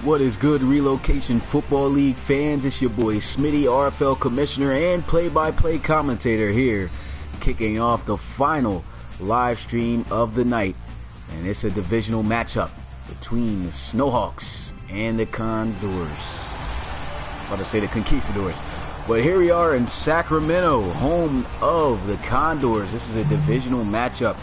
What is good, Relocation Football League fans? It's your boy Smitty, RFL Commissioner and play-by-play commentator here, kicking off the final live stream of the night. And it's a divisional matchup between the Snowhawks and the Condors. About to say the Conquistadors. But here we are in Sacramento, home of the Condors. This is a divisional matchup.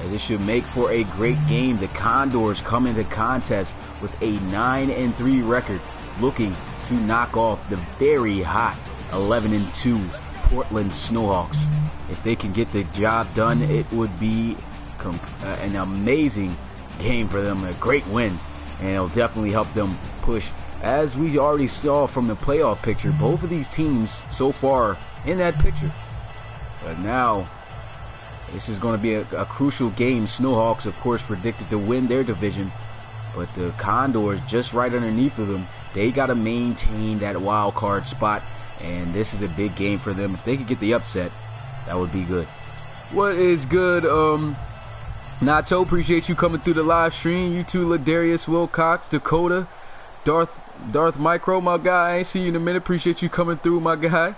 This should make for a great game. The Condors come into contest with a 9-3 record, looking to knock off the very hot 11-2 Portland Snowhawks. If they can get the job done, it would be an amazing game for them, a great win, and it'll definitely help them push. As we already saw from the playoff picture, both of these teams so far in that picture. But now, this is going to be a crucial game. Snowhawks, of course, predicted to win their division, but the Condors just right underneath of them. They got to maintain that wild card spot, and this is a big game for them. If they could get the upset, that would be good. What is good, Nacho? Appreciate you coming through the live stream. You too, Ladarius Wilcox, Dakota, Darth Micro, my guy. I ain't see you in a minute. Appreciate you coming through, my guy.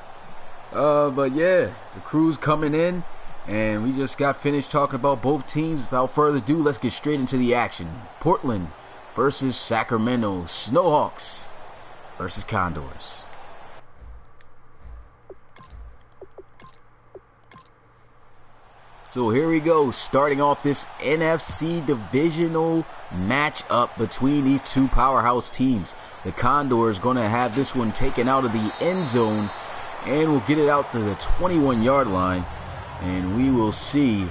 But yeah, the crew's coming in. And we just got finished talking about both teams. Without further ado, let's get straight into the action. Portland versus Sacramento. Snowhawks versus Condors. So here we go, starting off this NFC divisional matchup between these two powerhouse teams. The Condors going to have this one taken out of the end zone, and we'll get it out to the 21-yard line. And we will see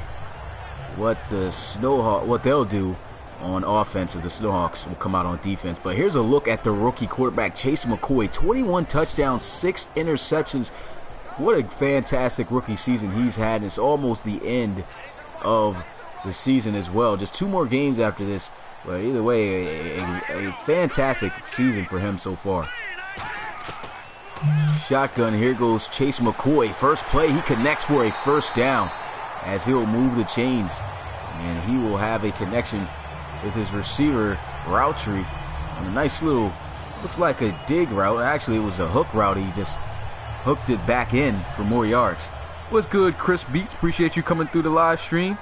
what they'll do on offense as the Snowhawks will come out on defense. But here's a look at the rookie quarterback, Chase McCoy. 21 touchdowns, 6 interceptions. What a fantastic rookie season he's had. And it's almost the end of the season as well. Just 2 more games after this. But either way, a fantastic season for him so far. Shotgun, here goes Chase McCoy. First play, he connects for a first down as he'll move the chains. And he will have a connection with his receiver, Routry, on a nice little, looks like a dig route. Actually, it was a hook route. He just hooked it back in for more yards. What's good, Chris Beats? Appreciate you coming through the live stream.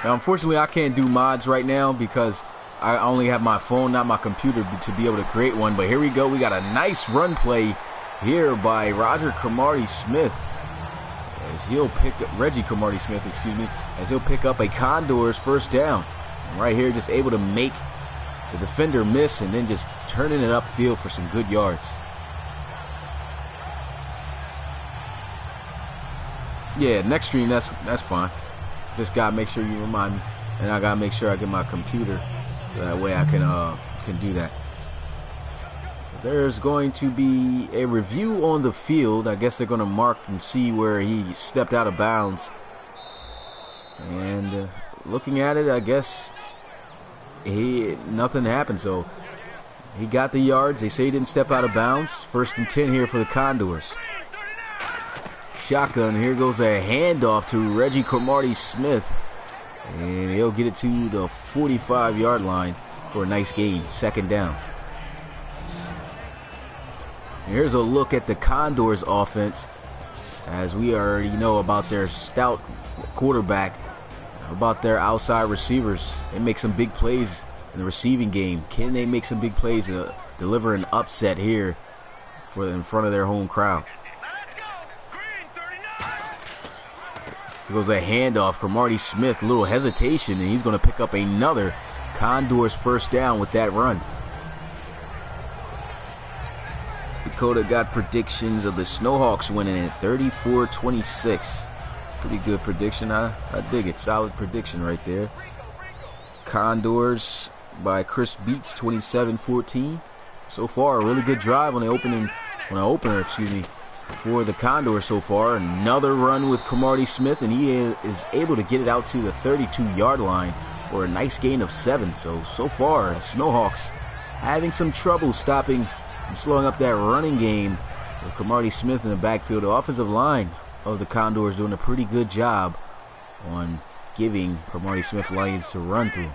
Now, unfortunately, I can't do mods right now because I only have my phone, not my computer, to be able to create one. But here we go. We got a nice run play here by Reggie Cromartie-Smith, as he'll pick up a Condors first down. And right here, just able to make the defender miss and then just turning it upfield for some good yards. Yeah, next stream, that's fine. Just gotta make sure you remind me, and I gotta make sure I get my computer so that way I can do that. There's going to be a review on the field. I guess they're gonna mark and see where he stepped out of bounds. And looking at it, I guess nothing happened. So he got the yards. They say he didn't step out of bounds. 1st and 10 here for the Condors. Shotgun, here goes a handoff to Reggie Cromartie-Smith, and he'll get it to the 45-yard line for a nice gain, 2nd down. And here's a look at the Condors offense, as we already know about their stout quarterback, about their outside receivers. They make some big plays in the receiving game. Can they make some big plays to deliver an upset here in front of their home crowd? Here goes a handoff. Cromartie-Smith, a little hesitation, and he's going to pick up another Condors first down with that run. Dakota got predictions of the Snowhawks winning at 34-26. Pretty good prediction. I dig it. Solid prediction right there. Condors by Chris Beats, 27-14. So far, a really good drive on the opener, for the Condors so far. Another run with Cromartie-Smith, and he is able to get it out to the 32-yard line for a nice gain of 7. So far, the Snowhawks having some trouble stopping and slowing up that running game with Cromartie-Smith in the backfield. The offensive line of the Condors doing a pretty good job on giving Cromartie Smith lanes to run through.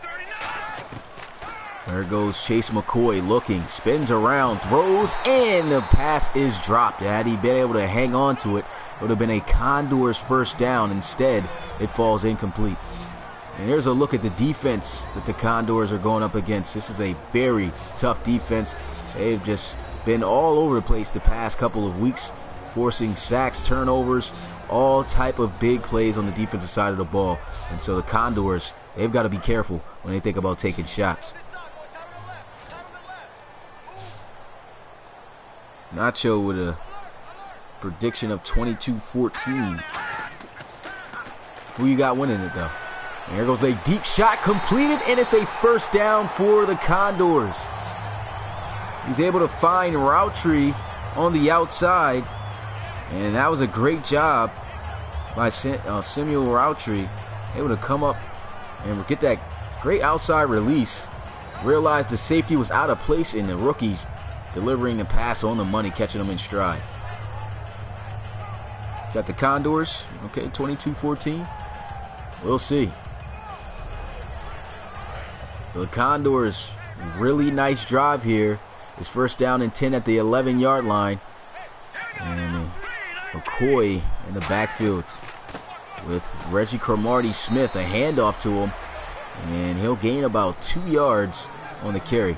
There goes Chase McCoy looking, spins around, throws, and the pass is dropped. Had he been able to hang on to it, it would have been a Condors first down. Instead, it falls incomplete. And here's a look at the defense that the Condors are going up against. This is a very tough defense. They've just been all over the place the past couple of weeks, forcing sacks, turnovers, all type of big plays on the defensive side of the ball. And so the Condors, they've got to be careful when they think about taking shots. Nacho with a prediction of 22-14. Who you got winning it, though? And here goes a deep shot, completed, and it's a first down for the Condors. He's able to find Routry on the outside, and that was a great job by Samuel Routry, able to come up and get that great outside release. Realized the safety was out of place, and the rookie delivering the pass on the money, catching him in stride. Got the Condors, okay, 22-14. We'll see. So the Condors, really nice drive here. It's first down and 10 at the 11-yard line. And McCoy in the backfield with Reggie Cromartie Smith, a handoff to him. And he'll gain about 2 yards on the carry.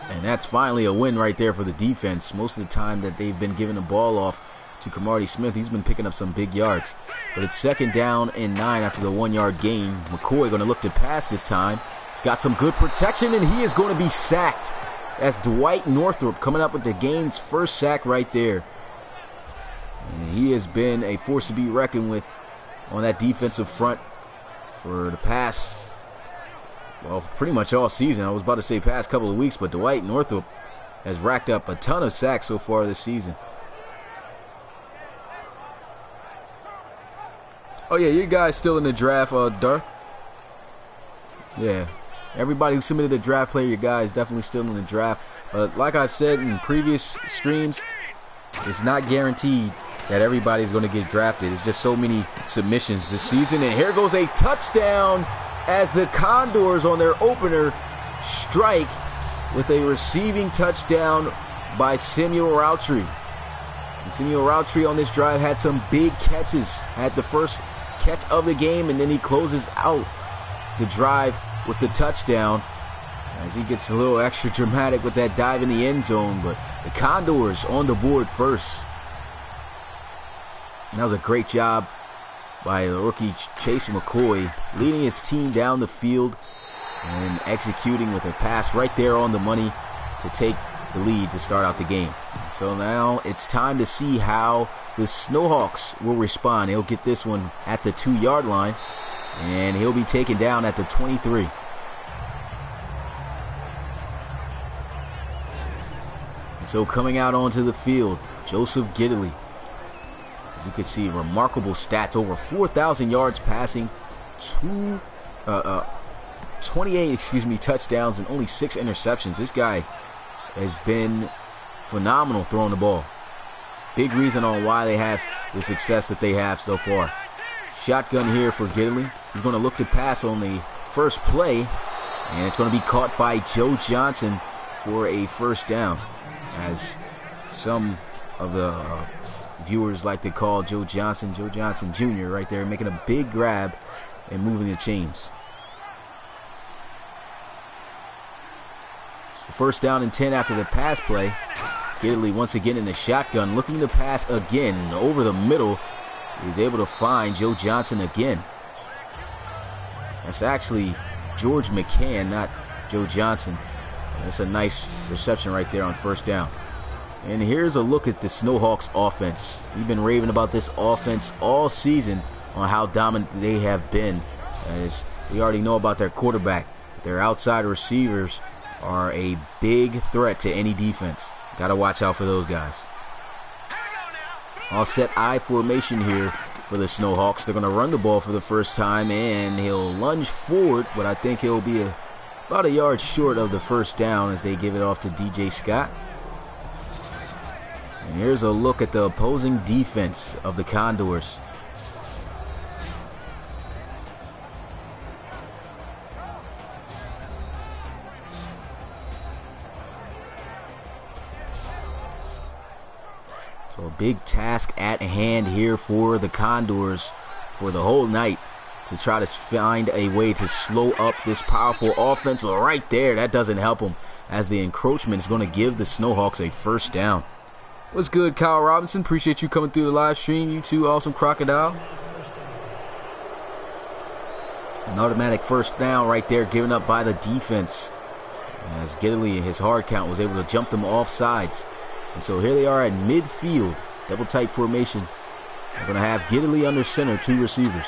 And that's finally a win right there for the defense. Most of the time that they've been giving the ball off to Cromartie Smith, he's been picking up some big yards. But it's second down and 9 after the 1-yard gain. McCoy going to look to pass this time. He's got some good protection, and he is going to be sacked. That's Dwight Northrup coming up with the game's first sack right there. And he has been a force to be reckoned with on that defensive front for the past, well, pretty much all season. I was about to say past couple of weeks, but Dwight Northrup has racked up a ton of sacks so far this season. Oh, yeah, you guys still in the draft, Darth? Yeah. Everybody who submitted a draft player, you guys definitely still in the draft. Like I've said in previous streams, it's not guaranteed that everybody's going to get drafted. It's just so many submissions this season. And here goes a touchdown as the Condors on their opener strike with a receiving touchdown by Samuel Routry. And Samuel Routry on this drive had some big catches. Had the first catch of the game, and then he closes out the drive with the touchdown as he gets a little extra dramatic with that dive in the end zone. But the Condors on the board first. And that was a great job by the rookie Chase McCoy, leading his team down the field and executing with a pass right there on the money to take the lead to start out the game. So now it's time to see how the Snowhawks will respond. He'll get this one at the 2-yard line, and he'll be taken down at the 23. And so coming out onto the field, Joseph Giddily. As you can see, remarkable stats, over 4,000 yards passing, 28 touchdowns and only 6 interceptions. This guy has been phenomenal throwing the ball. Big reason on why they have the success that they have so far. Shotgun here for Giddily. He's going to look to pass on the first play, and it's going to be caught by Joe Johnson for a first down, as some of the viewers like to call Joe Johnson Jr. right there, making a big grab and moving the chains. So first down and 10 after the pass play. Giddily once again in the shotgun, looking to pass again over the middle. He's able to find Joe Johnson again. That's actually George McCann, not Joe Johnson. That's a nice reception right there on first down. And here's a look at the Snowhawks offense. We've been raving about this offense all season on how dominant they have been. As we already know about their quarterback. Their outside receivers are a big threat to any defense. Got to watch out for those guys. All set I formation here for the Snowhawks. They're going to run the ball for the first time, and he'll lunge forward, but I think he'll be about a yard short of the first down as they give it off to DJ Scott. And here's a look at the opposing defense of the Condors. big task at hand here for the Condors for the whole night to try to find a way to slow up this powerful offense. But right there, that doesn't help them, as the encroachment is going to give the Snowhawks a first down. What's good, Kyle Robinson? Appreciate you coming through the live stream. You too, Awesome Crocodile. An automatic first down right there given up by the defense, as Gidley in his hard count was able to jump them off sides. And so here they are at midfield, double tight formation. They're going to have Gidley under center, 2 receivers.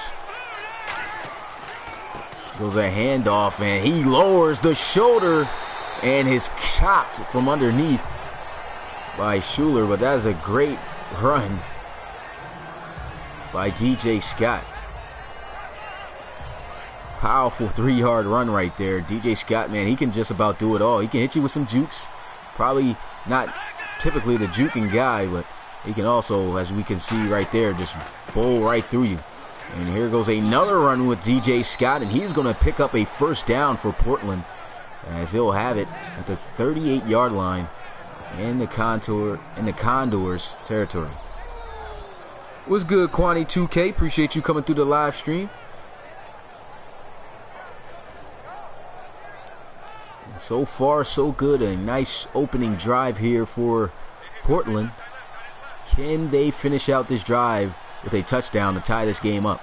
Goes a handoff, and he lowers the shoulder and is chopped from underneath by Schuler. But that is a great run by DJ Scott. Powerful 3-yard run right there. DJ Scott, man, he can just about do it all. He can hit you with some jukes. Probably not typically the juking guy, but he can also, as we can see right there, just bowl right through you. And here goes another run with DJ Scott, and he's going to pick up a first down for Portland, as he'll have it at the 38-yard line in the Condors territory. What's good, Kwani 2K? Appreciate you coming through the live stream. So far, so good. A nice opening drive here for Portland. Can they finish out this drive with a touchdown to tie this game up?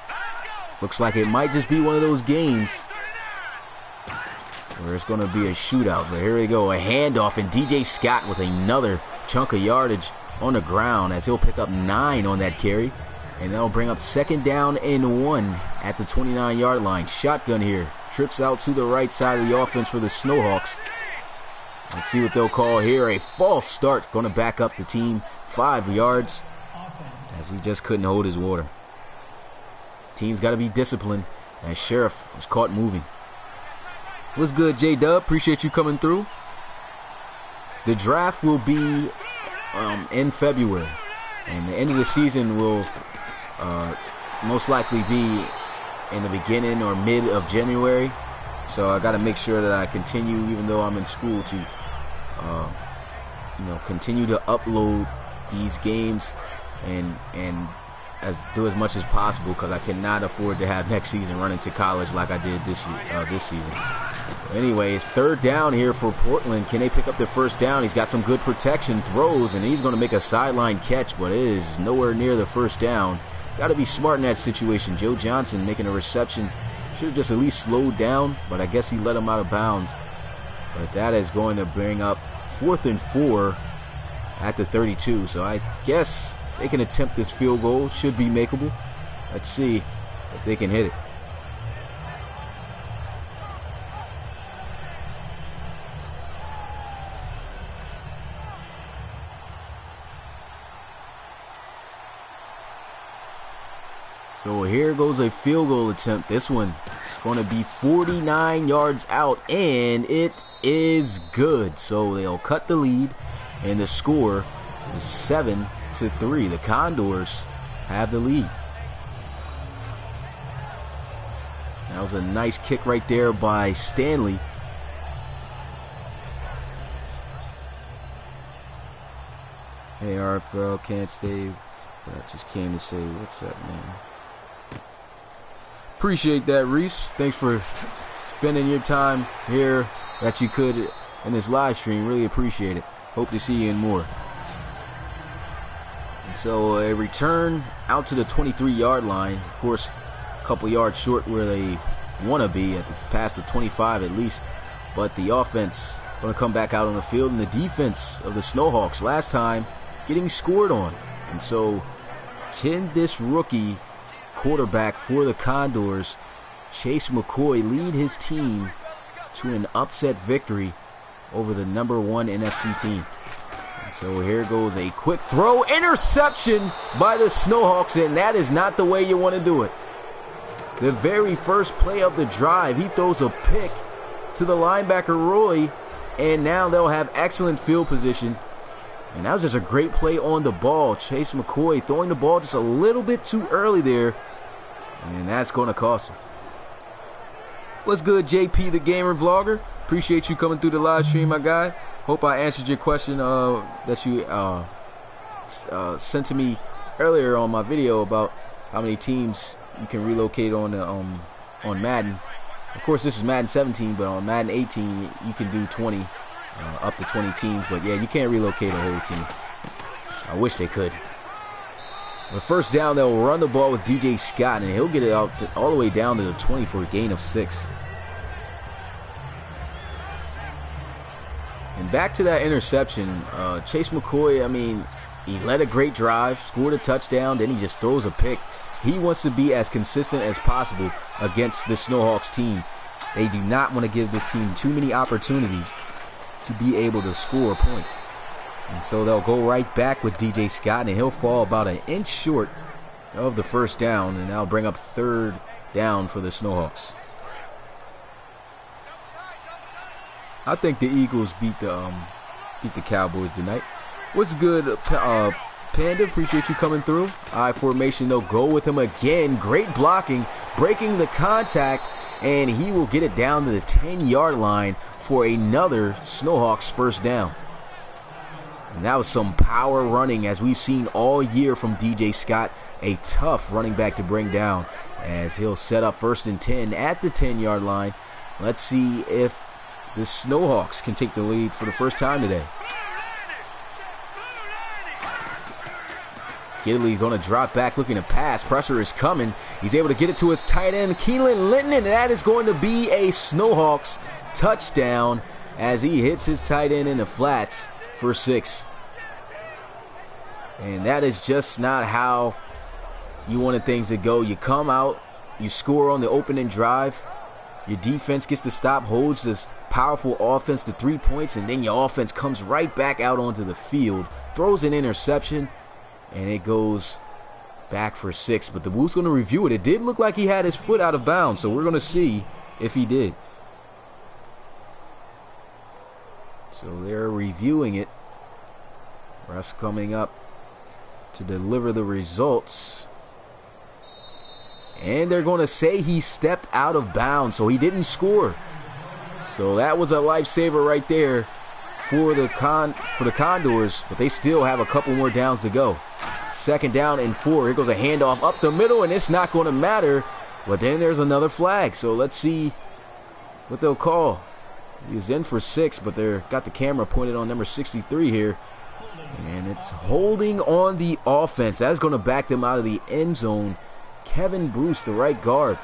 Looks like it might just be one of those games where it's going to be a shootout. But here we go, a handoff, and DJ Scott with another chunk of yardage on the ground, as he'll pick up 9 on that carry. And that'll bring up 2nd down and 1 at the 29-yard line. Shotgun here. Trips out to the right side of the offense for the Snowhawks. Let's see what they'll call here. A false start. Going to back up the team 5 yards, as he just couldn't hold his water. Team's got to be disciplined, as Sheriff was caught moving. What's good, J-Dub? Appreciate you coming through. The draft will be in February, and the end of the season will most likely be in the beginning or mid of January. So I got to make sure that I continue, even though I'm in school, to continue to upload these games and do as much as possible, because I cannot afford to have next season run into college like I did this season. Anyway, it's 3rd down here for Portland. Can they pick up their first down? He's got some good protection, throws, and he's going to make a sideline catch, but it is nowhere near the first down. Got to be smart in that situation. Joe Johnson making a reception. Should have just at least slowed down, but I guess he let him out of bounds. But that is going to bring up 4th and 4 at the 32. So I guess they can attempt this field goal. Should be makeable. Let's see if they can hit it. So here goes a field goal attempt. This one is going to be 49 yards out, and it is good. So they'll cut the lead, and the score is 7-3. The Condors have the lead. That was a nice kick right there by Stanley. Hey, RFL, can't stay. But I just came to say what's up, man. Appreciate that, Reese. Thanks for spending your time here that you could in this live stream. Really appreciate it. Hope to see you in more. And so a return out to the 23-yard line. Of course, a couple yards short where they want to be, past the 25 at least. But the offense going to come back out on the field, and the defense of the Snowhawks last time getting scored on. And so can this rookie quarterback for the Condors, Chase McCoy, lead his team to an upset victory over the #1 NFC team? And so here goes a quick throw, interception by the Snowhawks, and that is not the way you want to do it. The very first play of the drive, he throws a pick to the linebacker Roy, and now they'll have excellent field position. And that was just a great play on the ball. Chase McCoy throwing the ball just a little bit too early there, and that's going to cost him. What's good, JP the Gamer Vlogger? Appreciate you coming through the live stream, my guy. Hope I answered your question that you sent to me earlier on my video about how many teams you can relocate on Madden. Of course, this is Madden 17, but on Madden 18, you can do 20, up to 20 teams. But yeah, you can't relocate a whole team. I wish they could. The first down, they'll run the ball with DJ Scott, and he'll get it out all the way down to the 20 for a gain of 6. And back to that interception, Chase McCoy, I mean, he led a great drive, scored a touchdown, then he just throws a pick. He wants to be as consistent as possible against the Snowhawks team. They do not want to give this team too many opportunities to be able to score points. And so they'll go right back with DJ Scott, and he'll fall about an inch short of the first down, and that'll bring up third down for the Snowhawks. I think the Eagles beat the Cowboys tonight. What's good, Panda? Appreciate you coming through. I formation, they'll go with him again. Great blocking, breaking the contact, and he will get it down to the 10-yard line for another Snowhawks first down. And that was some power running, as we've seen all year from DJ Scott. A tough running back to bring down, as he'll set up 1st and 10 at the 10-yard line. Let's see if the Snowhawks can take the lead for the first time today. Gidley going to drop back, looking to pass. Pressure is coming. He's able to get it to his tight end, Keelan Linton, and that is going to be a Snowhawks touchdown as he hits his tight end in the flats for 6. And that is just not how you wanted things to go. You come out, you score on the opening drive, your defense gets to stop, holds this powerful offense to 3 points, and then your offense comes right back out onto the field, throws an interception, and it goes back for 6. But the Wolves going to review it. It did look like he had his foot out of bounds, so we're going to see if he did. So they're reviewing it. Refs coming up to deliver the results. And they're going to say he stepped out of bounds, so he didn't score. So that was a lifesaver right there for the Condors, but they still have a couple more downs to go. 2nd down and 4. Here goes a handoff up the middle, and it's not going to matter. But then there's another flag, so let's see what they'll call. He was in for 6, but they're got the camera pointed on number 63 here. And it's holding on the offense. That's going to back them out of the end zone. Kevin Bruce, the right guard,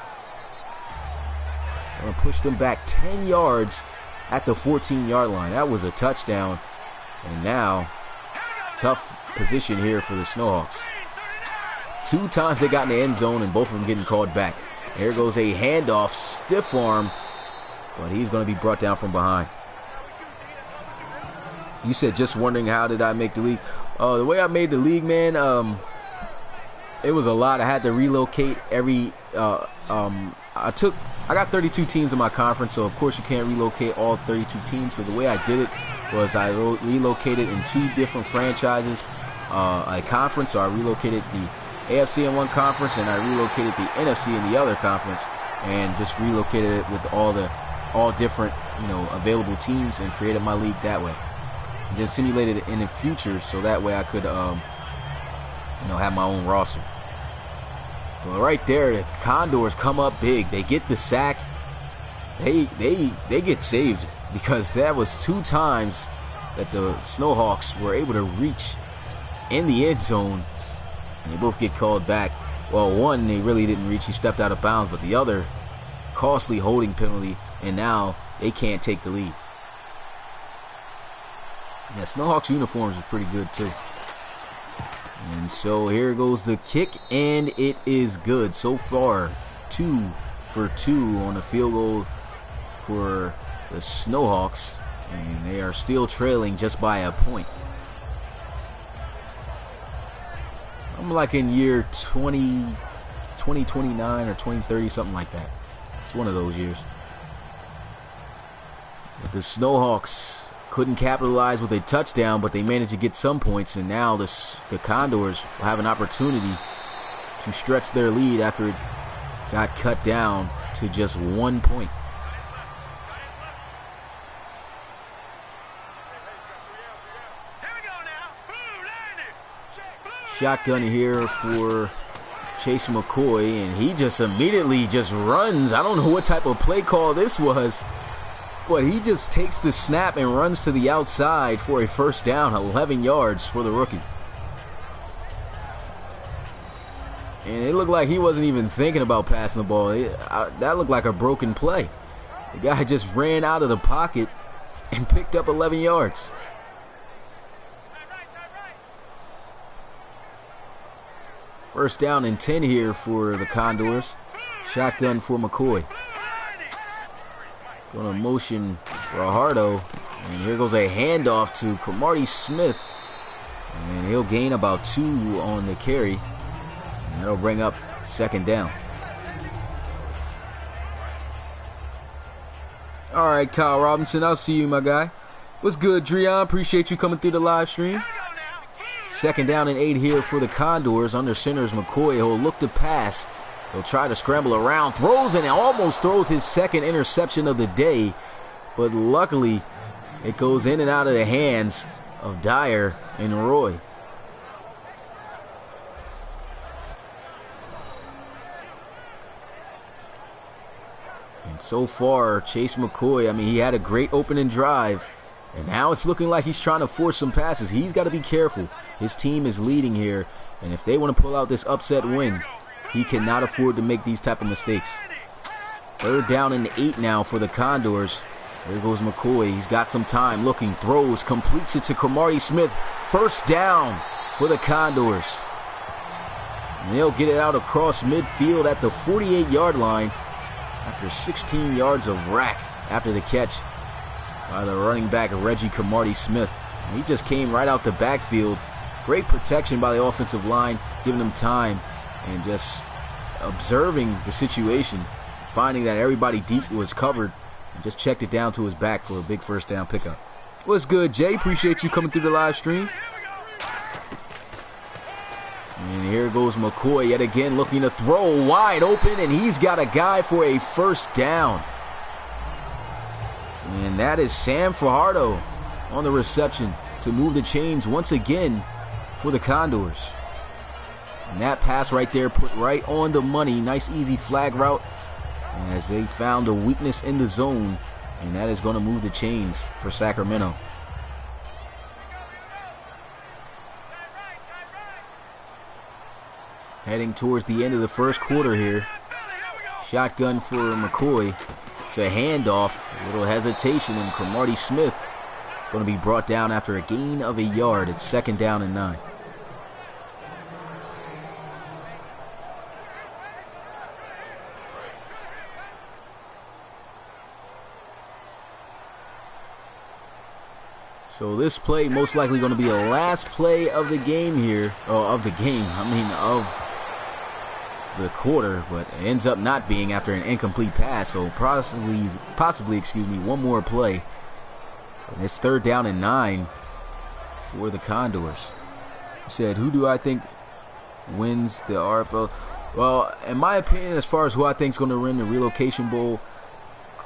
going to push them back 10 yards at the 14-yard line. That was a touchdown. And now, tough position here for the Snowhawks. 2 times they got in the end zone, and both of them getting called back. There goes a handoff, stiff arm, but he's going to be brought down from behind. You said just wondering how did I make the league. The way I made the league, man, it was a lot. I had to relocate every I got 32 teams in my conference, so of course you can't relocate all 32 teams. So the way I did it was I relocated in 2 different franchises, a conference. So I relocated the AFC in one conference, and I relocated the NFC in the other conference, and just relocated it with all different available teams, and created my league that way. And then simulated it in the future, so that way I could have my own roster. Well, right there, the Condors come up big. They get the sack. They get saved, because that was 2 times that the Snowhawks were able to reach in the end zone, and they both get called back. Well, one they really didn't reach. He stepped out of bounds, but the other, costly holding penalty, and now they can't take the lead. Yeah, Snowhawks uniforms are pretty good too. And so here goes the kick, and it is good. So far, 2 for 2 on the field goal for the Snowhawks, and they are still trailing just by a point. I'm like in year 2029 or 2030, something like that. It's one of those years. But the Snowhawks couldn't capitalize with a touchdown, but they managed to get some points, and now the Condors will have an opportunity to stretch their lead after it got cut down to just 1 point. Shotgun here for Chase McCoy, and he just immediately just runs. I don't know what type of play call this was, but he just takes the snap and runs to the outside for a first down, 11 yards for the rookie. And it looked like he wasn't even thinking about passing the ball. That looked like a broken play. The guy just ran out of the pocket and picked up 11 yards. First down and 10 here for the Condors. Shotgun for McCoy. Going to motion for Hardo. And here goes a handoff to Cromartie Smith. And he'll gain about 2 on the carry. And that'll bring up second down. All right, Kyle Robinson, I'll see you, my guy. What's good, Dreon? Appreciate you coming through the live stream. Second down and 8 here for the Condors. Under centers McCoy. He'll look to pass. He'll try to scramble around. Throws and almost throws his second interception of the day. But luckily, it goes in and out of the hands of Dyer and Roy. And so far, Chase McCoy, I mean, he had a great opening drive. And now it's looking like he's trying to force some passes. He's got to be careful. His team is leading here. And if they want to pull out this upset win, he cannot afford to make these type of mistakes. Third down and 8 now for the Condors. There goes McCoy. He's got some time looking. Throws. Completes it to Cromartie Smith. First down for the Condors. And they'll get it out across midfield at the 48-yard line after 16 yards of rack after the catch by the running back Reggie Cromartie Smith. He just came right out the backfield. Great protection by the offensive line, giving them time and just observing the situation, finding that everybody deep was covered, and just checked it down to his back for a big first down pickup. What's good, Jay? Appreciate you coming through the live stream. And here goes McCoy yet again looking to throw wide open, and he's got a guy for a first down. And that is Sam Fajardo on the reception to move the chains once again for the Condors. And that pass right there put right on the money. Nice easy flag route as they found a weakness in the zone. And that is going to move the chains for Sacramento. Heading towards the end of the first quarter here. Shotgun for McCoy. It's a handoff, a little hesitation, and Cromartie Smith going to be brought down after a gain of a yard. It's second down and 9. So this play most likely going to be the last play of the game here, of the quarter, but it ends up not being after an incomplete pass. So possibly, one more play. And it's third down and 9 for the Condors. He said, who do I think wins the RFL? Well, in my opinion, as far as who I think is going to win the Relocation Bowl,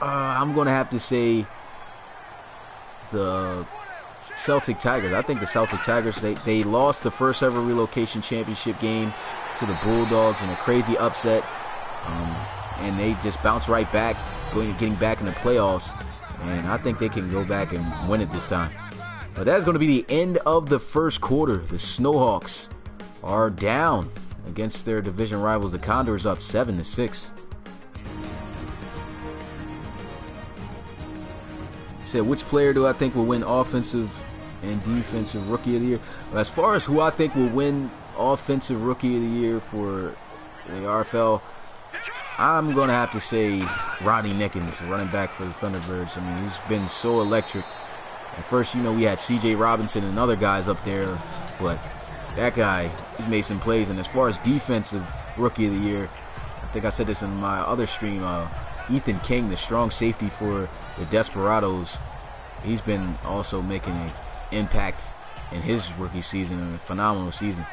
I'm going to have to say the Celtic Tigers. I think the Celtic Tigers, they lost the first ever Relocation Championship game to the Bulldogs in a crazy upset, and they just bounced right back, getting back in the playoffs, and I think they can go back and win it this time. But that's going to be the end of the first quarter. The Snowhawks are down against their division rivals. The Condors up 7-6. Said, which player do I think will win offensive and defensive rookie of the year? Well, as far as who I think will win offensive rookie of the year for the RFL, I'm going to have to say Rodney Nickens, running back for the Thunderbirds. I mean, he's been so electric. At first, we had C.J. Robinson and other guys up there, but that guy, he's made some plays. And as far as defensive rookie of the year, I think I said this in my other stream, Ethan King, the strong safety for the Desperados, he's been also making an impact in his rookie season, a phenomenal season.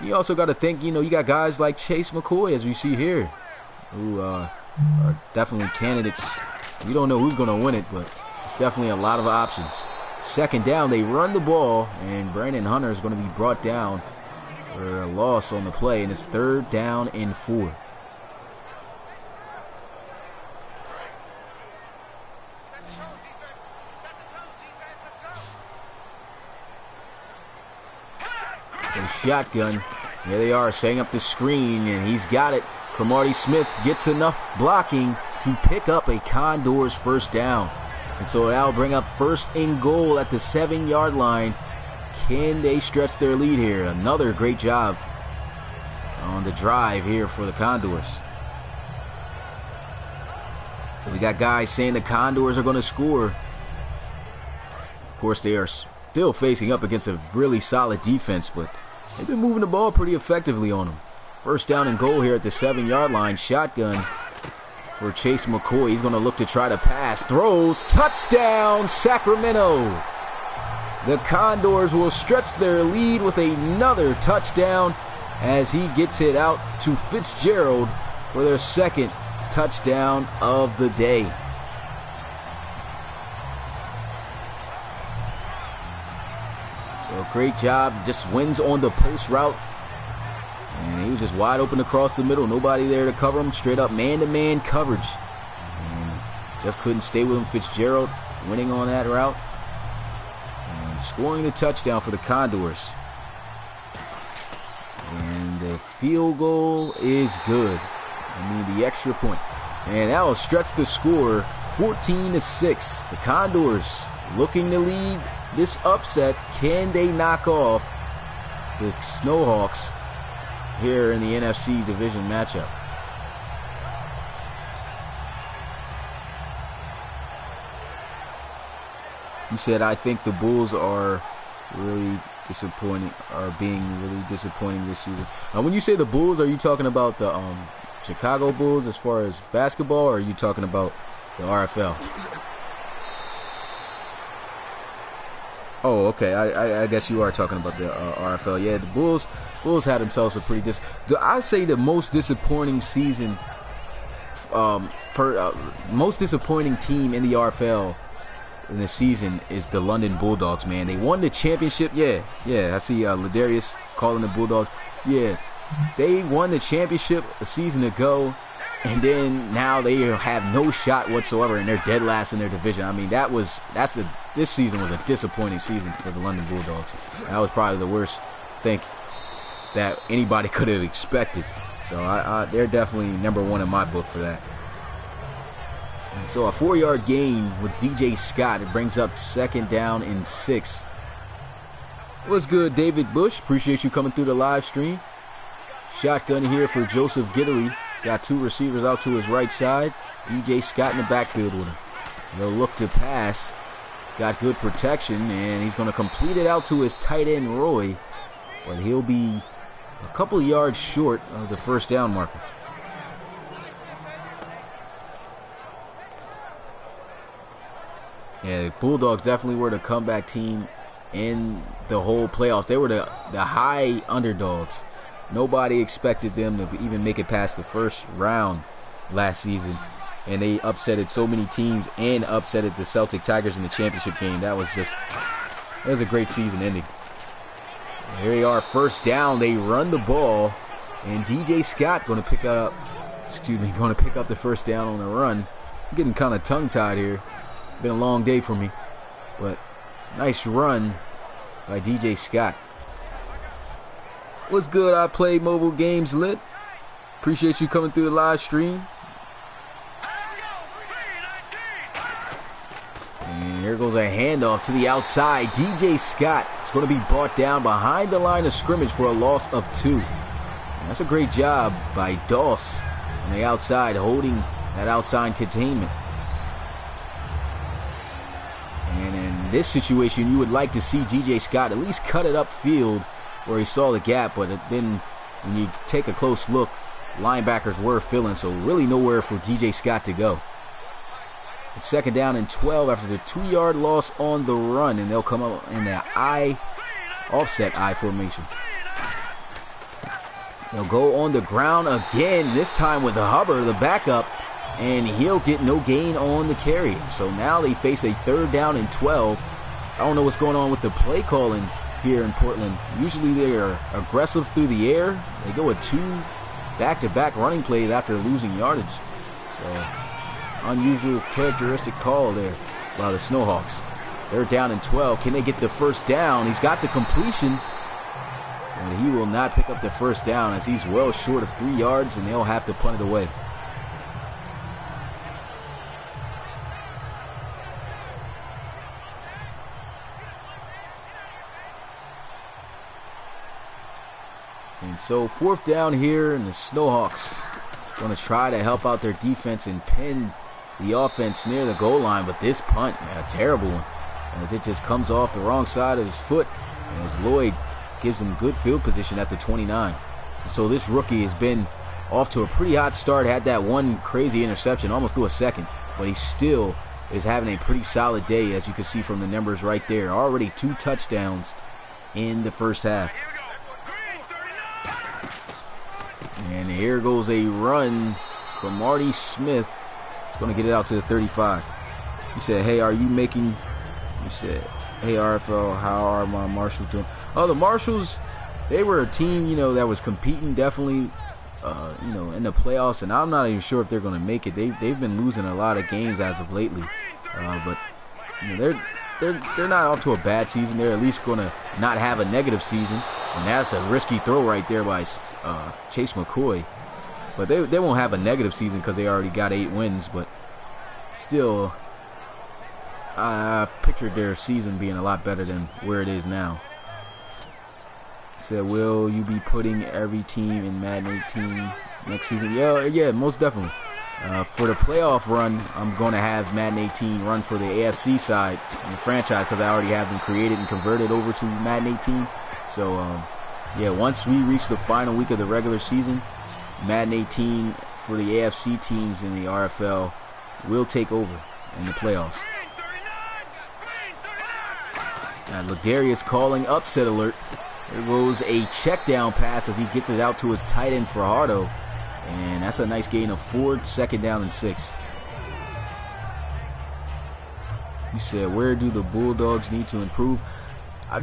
You also got to think, you got guys like Chase McCoy, as we see here, who are definitely candidates. You don't know who's going to win it, but it's definitely a lot of options. Second down, they run the ball, and Brandon Hunter is going to be brought down for a loss on the play, and it's 3rd down and 4. Shotgun. There they are, setting up the screen, and he's got it. Cromartie Smith gets enough blocking to pick up a Condors first down. And so that'll bring up 1st and goal at the 7-yard line. Can they stretch their lead here? Another great job on the drive here for the Condors. So we got guys saying the Condors are going to score. Of course, they are still facing up against a really solid defense, but they've been moving the ball pretty effectively on them. 1st down and goal here at the 7-yard line. Shotgun for Chase McCoy. He's going to look to try to pass. Throws. Touchdown, Sacramento. The Condors will stretch their lead with another touchdown as he gets it out to Fitzgerald for their 2nd touchdown of the day. So great job. Just wins on the post route. And he was just wide open across the middle. Nobody there to cover him. Straight up man-to-man coverage. And just couldn't stay with him. Fitzgerald winning on that route. And scoring the touchdown for the Condors. And the field goal is good. The extra point. And that will stretch the score 14-6. The Condors looking to lead this upset. Can they knock off the Snowhawks here in the NFC division matchup? He said, I think the Bulls are really disappointing, being really disappointing this season. When you say the Bulls, are you talking about the Chicago Bulls as far as basketball, or are you talking about the RFL? Oh, okay. I guess you are talking about the RFL. Yeah, the Bulls had themselves a pretty I'd say the most disappointing season, most disappointing team in the RFL in the season is the London Bulldogs. Man, they won the championship. Yeah. I see Ladarius calling the Bulldogs. Yeah, they won the championship a season ago, and then now they have no shot whatsoever, and they're dead last in their division. I mean, this season was a disappointing season for the London Bulldogs. That was probably the worst thing that anybody could have expected. So they're definitely number 1 in my book for that. So a 4-yard gain with DJ Scott. It brings up 2nd down and 6. What's good, David Bush? Appreciate you coming through the live stream. Shotgun here for Joseph Gidley. He's got 2 receivers out to his right side. DJ Scott in the backfield with him. They'll look to pass. He's got good protection, and he's going to complete it out to his tight end, Roy. But he'll be a couple yards short of the 1st down marker. Yeah, the Bulldogs definitely were the comeback team in the whole playoffs. They were the high underdogs. Nobody expected them to even make it past the 1st round last season. And they upsetted so many teams and upsetted the Celtic Tigers in the championship game. That was a great season ending. Here they are, 1st down. They run the ball, and DJ Scott going to pick up the 1st down on the run. I'm getting kind of tongue-tied here. Been a long day for me, but nice run by DJ Scott. What's good? I play mobile games lit. Appreciate you coming through the live stream. And here goes a handoff to the outside. DJ Scott is going to be brought down behind the line of scrimmage for a loss of 2. And that's a great job by Doss on the outside, holding that outside containment. And in this situation, you would like to see DJ Scott at least cut it upfield where he saw the gap, but then when you take a close look, linebackers were filling, so really nowhere for DJ Scott to go. It's 2nd down and 12 after the 2-yard loss on the run, and they'll come up in the offset I formation. They'll go on the ground again, this time with Hubbard, the backup, and he'll get no gain on the carry. So now they face a 3rd down and 12. I don't know what's going on with the play calling here in Portland. Usually they are aggressive through the air. They go with 2 back-to-back running plays after losing yardage. So, unusual characteristic call there by the Snowhawks. They're down in 12. Can they get the first down? He's got the completion, but he will not pick up the first down as he's well short of 3 yards, and they'll have to punt it away. And so 4th down here, and the Snowhawks going to try to help out their defense and pin the offense near the goal line. But this punt, man, a terrible one, as it just comes off the wrong side of his foot, and as Lloyd gives him good field position at the 29. So this rookie has been off to a pretty hot start, had that one crazy interception, almost threw a second, but he still is having a pretty solid day, as you can see from the numbers right there. Already 2 touchdowns in the first half. And here goes a run from Marty Smith. He's going to get it out to the 35. He said, hey, are you making... He said, hey, RFL, how are my Marshals doing? Oh, the Marshals, they were a team, you know, that was competing definitely, you know, in the playoffs. And I'm not even sure if they're going to make it. They've been losing a lot of games as of lately. But, you know, they're not off to a bad season. They're at least going to not have a negative season. And that's a risky throw right there by Chase McCoy. But they won't have a negative season because they already got 8 wins. But still, I pictured their season being a lot better than where it is now. He said, will you be putting every team in Madden 18 next season? Yeah, most definitely. For the playoff run, I'm going to have Madden 18 run for the AFC side in the franchise because I already have them created and converted over to Madden 18. So, yeah, once we reach the final week of the regular season, Madden 18 for the AFC teams in the RFL will take over in the playoffs. Now, Ladarius calling upset alert. There goes a check down pass as he gets it out to his tight end Fajardo. And that's a nice gain of 4, 2nd down and 6. He said, where do the Bulldogs need to improve?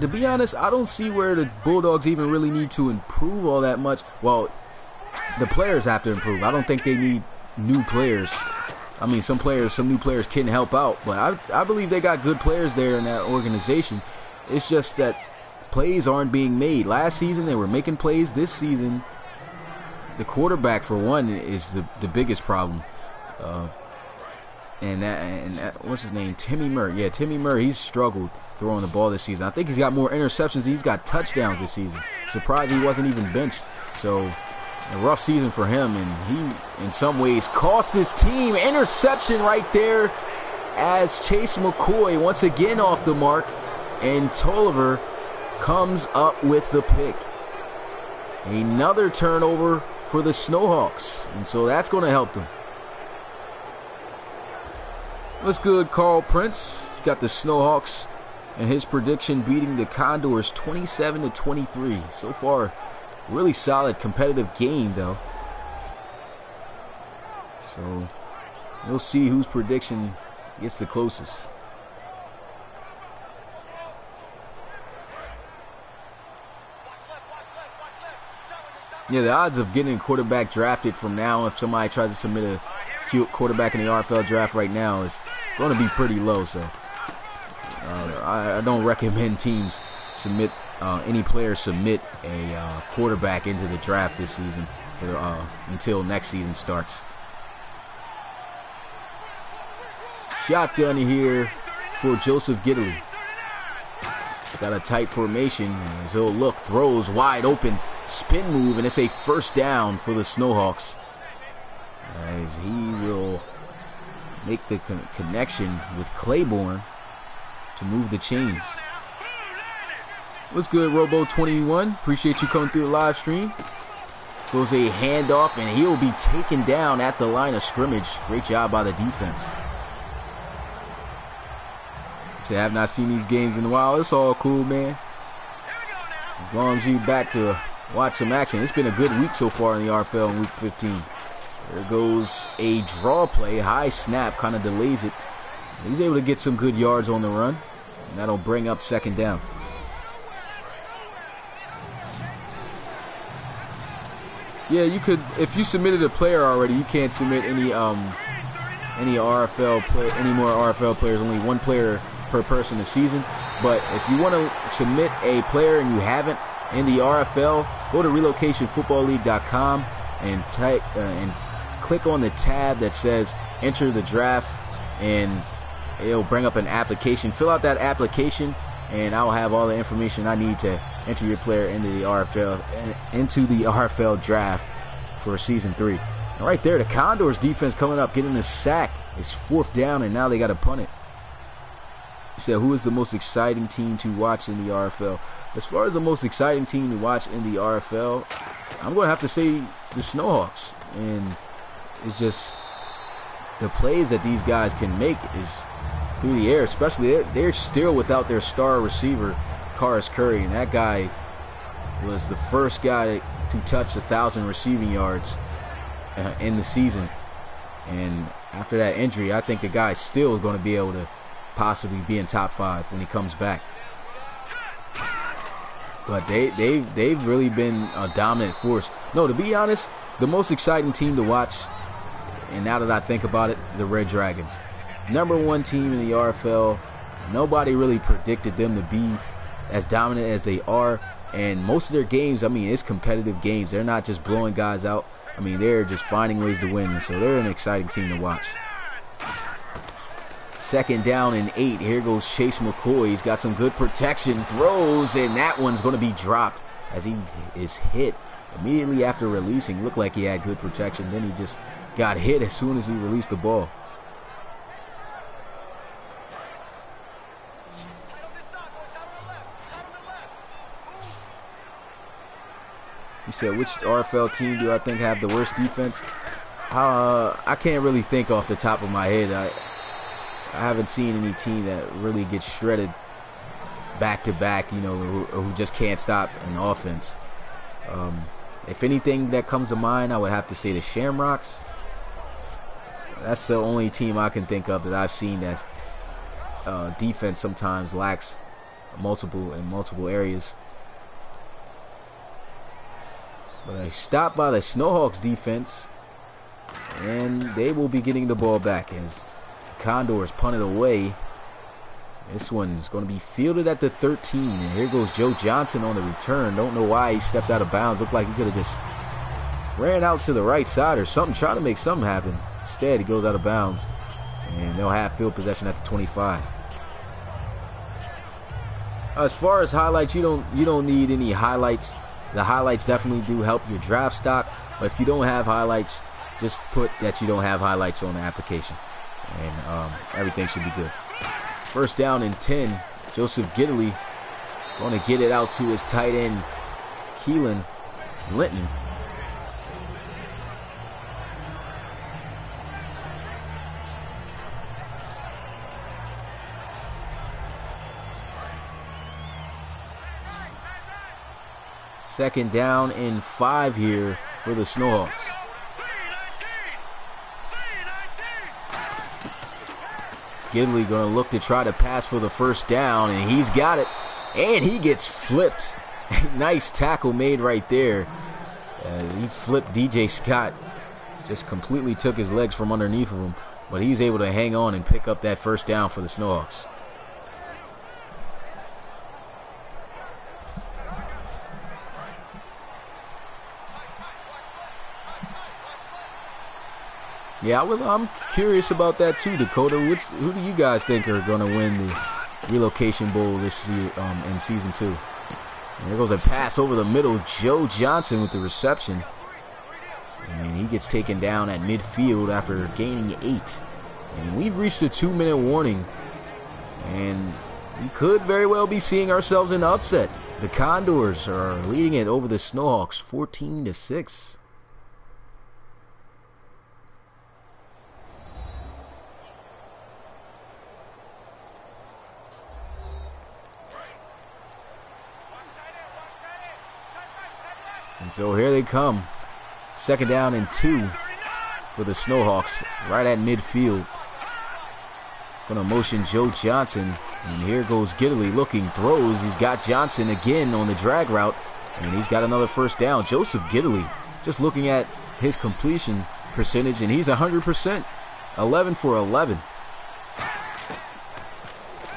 To be honest, I don't see where the Bulldogs even really need to improve all that much. Well, the players have to improve. I don't think they need new players. I mean, some new players can help out, but I believe they got good players there in that organization. It's just that plays aren't being made. Last season, they were making plays. This season, the quarterback, for one, is the biggest problem. And what's his name? Timmy Murray. Yeah, Timmy Murray, he's struggled throwing the ball this season. I think he's got more interceptions. He's got touchdowns this season. Surprised he wasn't even benched. So, a rough season for him, and he, in some ways, cost his team. Interception right there as Chase McCoy once again off the mark, and Tolliver comes up with the pick. Another turnover for the Snowhawks, and so that's going to help them. What's good, Carl Prince? He's got the Snowhawks and his prediction beating the Condors 27-23. So far, really solid competitive game, though. So we'll see whose prediction gets the closest. Yeah, the odds of getting a quarterback drafted from now, if somebody tries to submit a quarterback in the RFL draft right now, is going to be pretty low. So I don't recommend teams submit any players submit a quarterback into the draft this season until next season starts. Shotgun here for Joseph Gidley. Got a tight formation as he'll look, throws wide open, spin move, and it's a first down for the Snowhawks as he will make the connection with Claiborne to move the chains. What's good, Robo21? Appreciate you coming through the live stream. Goes a handoff, and he'll be taken down at the line of scrimmage. Great job by the defense. I have not seen these games in a while. It's all cool, man. As long as you back to watch some action. It's been a good week so far in the RFL in week 15. There goes a draw play. High snap, kind of delays it. He's able to get some good yards on the run, and that'll bring up second down. Yeah, you could. If you submitted a player already, you can't submit any RFL play, any more RFL players. Only one player per person a season. But if you want to submit a player and you haven't in the RFL, go to relocationfootballleague.com and type and click on the tab that says Enter the Draft, and it'll bring up an application. Fill out that application, and I'll have all the information I need to enter your player into the RFL draft for season 3. And right there, the Condors defense coming up, getting a sack. It's 4th down, and now they got to punt it. He said, who is the most exciting team to watch in the RFL? As far as the most exciting team to watch in the RFL, I'm going to have to say the Snowhawks. And it's just the plays that these guys can make is through the air, especially they're still without their star receiver, Karis Curry, and that guy was the first guy to touch 1,000 receiving yards in the season. And after that injury, I think the guy still is going to be able to possibly be in top 5 when he comes back. But they've really been a dominant force. No, to be honest, the most exciting team to watch, and now that I think about it, the Red Dragons. #1 team in the RFL. Nobody really predicted them to be as dominant as they are. And most of their games, I mean, it's competitive games. They're not just blowing guys out. I mean, they're just finding ways to win. So they're an exciting team to watch. 2nd down and 8. Here goes Chase McCoy. He's got some good protection. Throws, and that one's going to be dropped as he is hit immediately after releasing. Looked like he had good protection. Then he just got hit as soon as he released the ball. You said, which RFL team do I think have the worst defense? I can't really think off the top of my head. I haven't seen any team that really gets shredded back to back, you know, who just can't stop an offense. If anything that comes to mind, I would have to say the Shamrocks. That's the only team I can think of that I've seen that defense sometimes lacks in multiple areas. But I stopped by the Snowhawks defense, and they will be getting the ball back as Condors punted away. This one's going to be fielded at the 13, and here goes Joe Johnson on the return. Don't know why he stepped out of bounds. Looked like he could have just ran out to the right side or something, trying to make something happen. Instead, he goes out of bounds, and they'll have field possession at the 25. As far as highlights, you don't need any highlights. The highlights definitely do help your draft stock, but if you don't have highlights, just put that you don't have highlights on the application, and everything should be good. 1st down and 10. Joseph Gidley going to get it out to his tight end, Keelan Linton. Second down and 5 here for the Snowhawks. Gidley going to look to try to pass for the 1st down, and he's got it. And he gets flipped. Nice tackle made right there. He flipped DJ Scott. Just completely took his legs from underneath of him. But he's able to hang on and pick up that 1st down for the Snowhawks. Yeah, I'm curious about that too, Dakota. Who do you guys think are going to win the Relocation Bowl this year in season 2? And there goes a pass over the middle. Joe Johnson with the reception, and he gets taken down at midfield after gaining 8. And we've reached a 2-minute warning, and we could very well be seeing ourselves in the upset. The Condors are leading it over the Snowhawks, 14-6. And so here they come. 2nd down and 2 for the Snowhawks right at midfield. Gonna motion Joe Johnson. And here goes Gidley looking, throws. He's got Johnson again on the drag route. And he's got another 1st down. Joseph Gidley just looking at his completion percentage, and he's 100%. 11 for 11.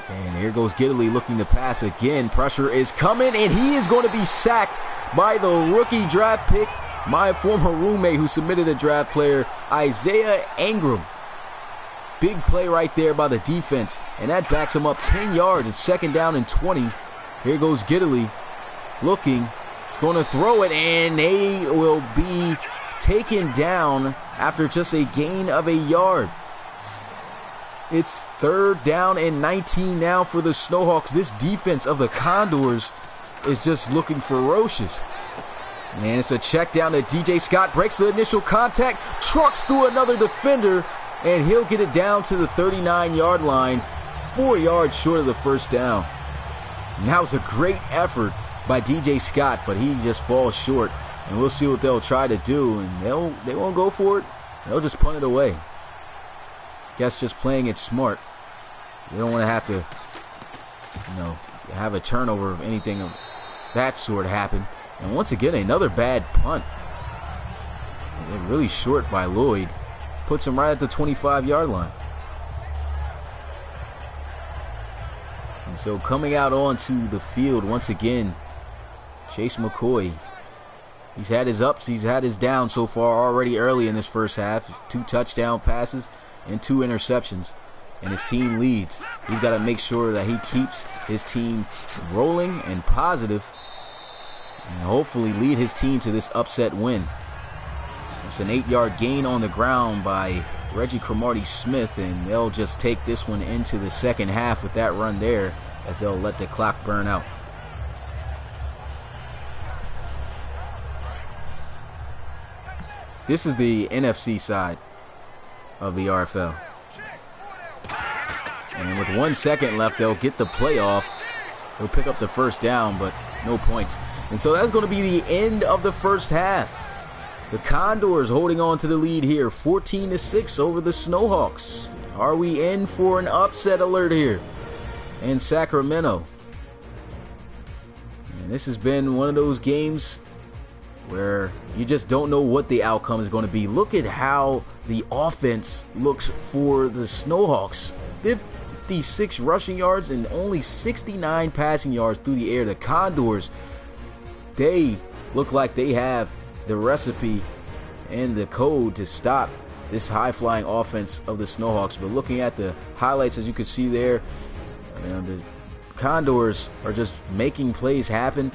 And here goes Gidley looking to pass again. Pressure is coming, and he is going to be sacked by the rookie draft pick, my former roommate who submitted a draft player, Isaiah Ingram. Big play right there by the defense, and that backs him up 10 yards. It's 2nd down and 20. Here goes Gidley looking. He's going to throw it, and they will be taken down after just a gain of a yard. It's 3rd down and 19 now for the Snowhawks. This defense of the Condors is just looking ferocious. And it's a check down to DJ Scott. Breaks the initial contact. Trucks through another defender. And he'll get it down to the 39-yard line. 4 yards short of the 1st down. And that was a great effort by DJ Scott. But he just falls short. And we'll see what they'll try to do. And they won't go for it. They'll just punt it away. Guess just playing it smart. You don't want to have to, have a turnover of anything of that sort happen. And once again, another bad punt. They're really short by Lloyd. Puts him right at the 25-yard line. And so coming out onto the field once again, Chase McCoy. He's had his ups, he's had his downs so far already early in this first half. 2 touchdown passes and 2 interceptions. And his team leads. He's got to make sure that he keeps his team rolling and positive, and hopefully lead his team to this upset win. It's an 8-yard gain on the ground by Reggie Cromartie-Smith, and they'll just take this one into the second half with that run there, as they'll let the clock burn out. This is the NFC side of the RFL. And with 1 second left, they'll get the playoff. They'll pick up the 1st down, but no points. And so that's going to be the end of the first half. The Condors holding on to the lead here, 14-6 over the Snowhawks. Are we in for an upset alert here in Sacramento? And this has been one of those games where you just don't know what the outcome is going to be. Look at how the offense looks for the Snowhawks. 56 rushing yards and only 69 passing yards through the air. The Condors, they look like they have the recipe and the code to stop this high-flying offense of the Snowhawks. But looking at the highlights, as you can see there, the Condors are just making plays happen.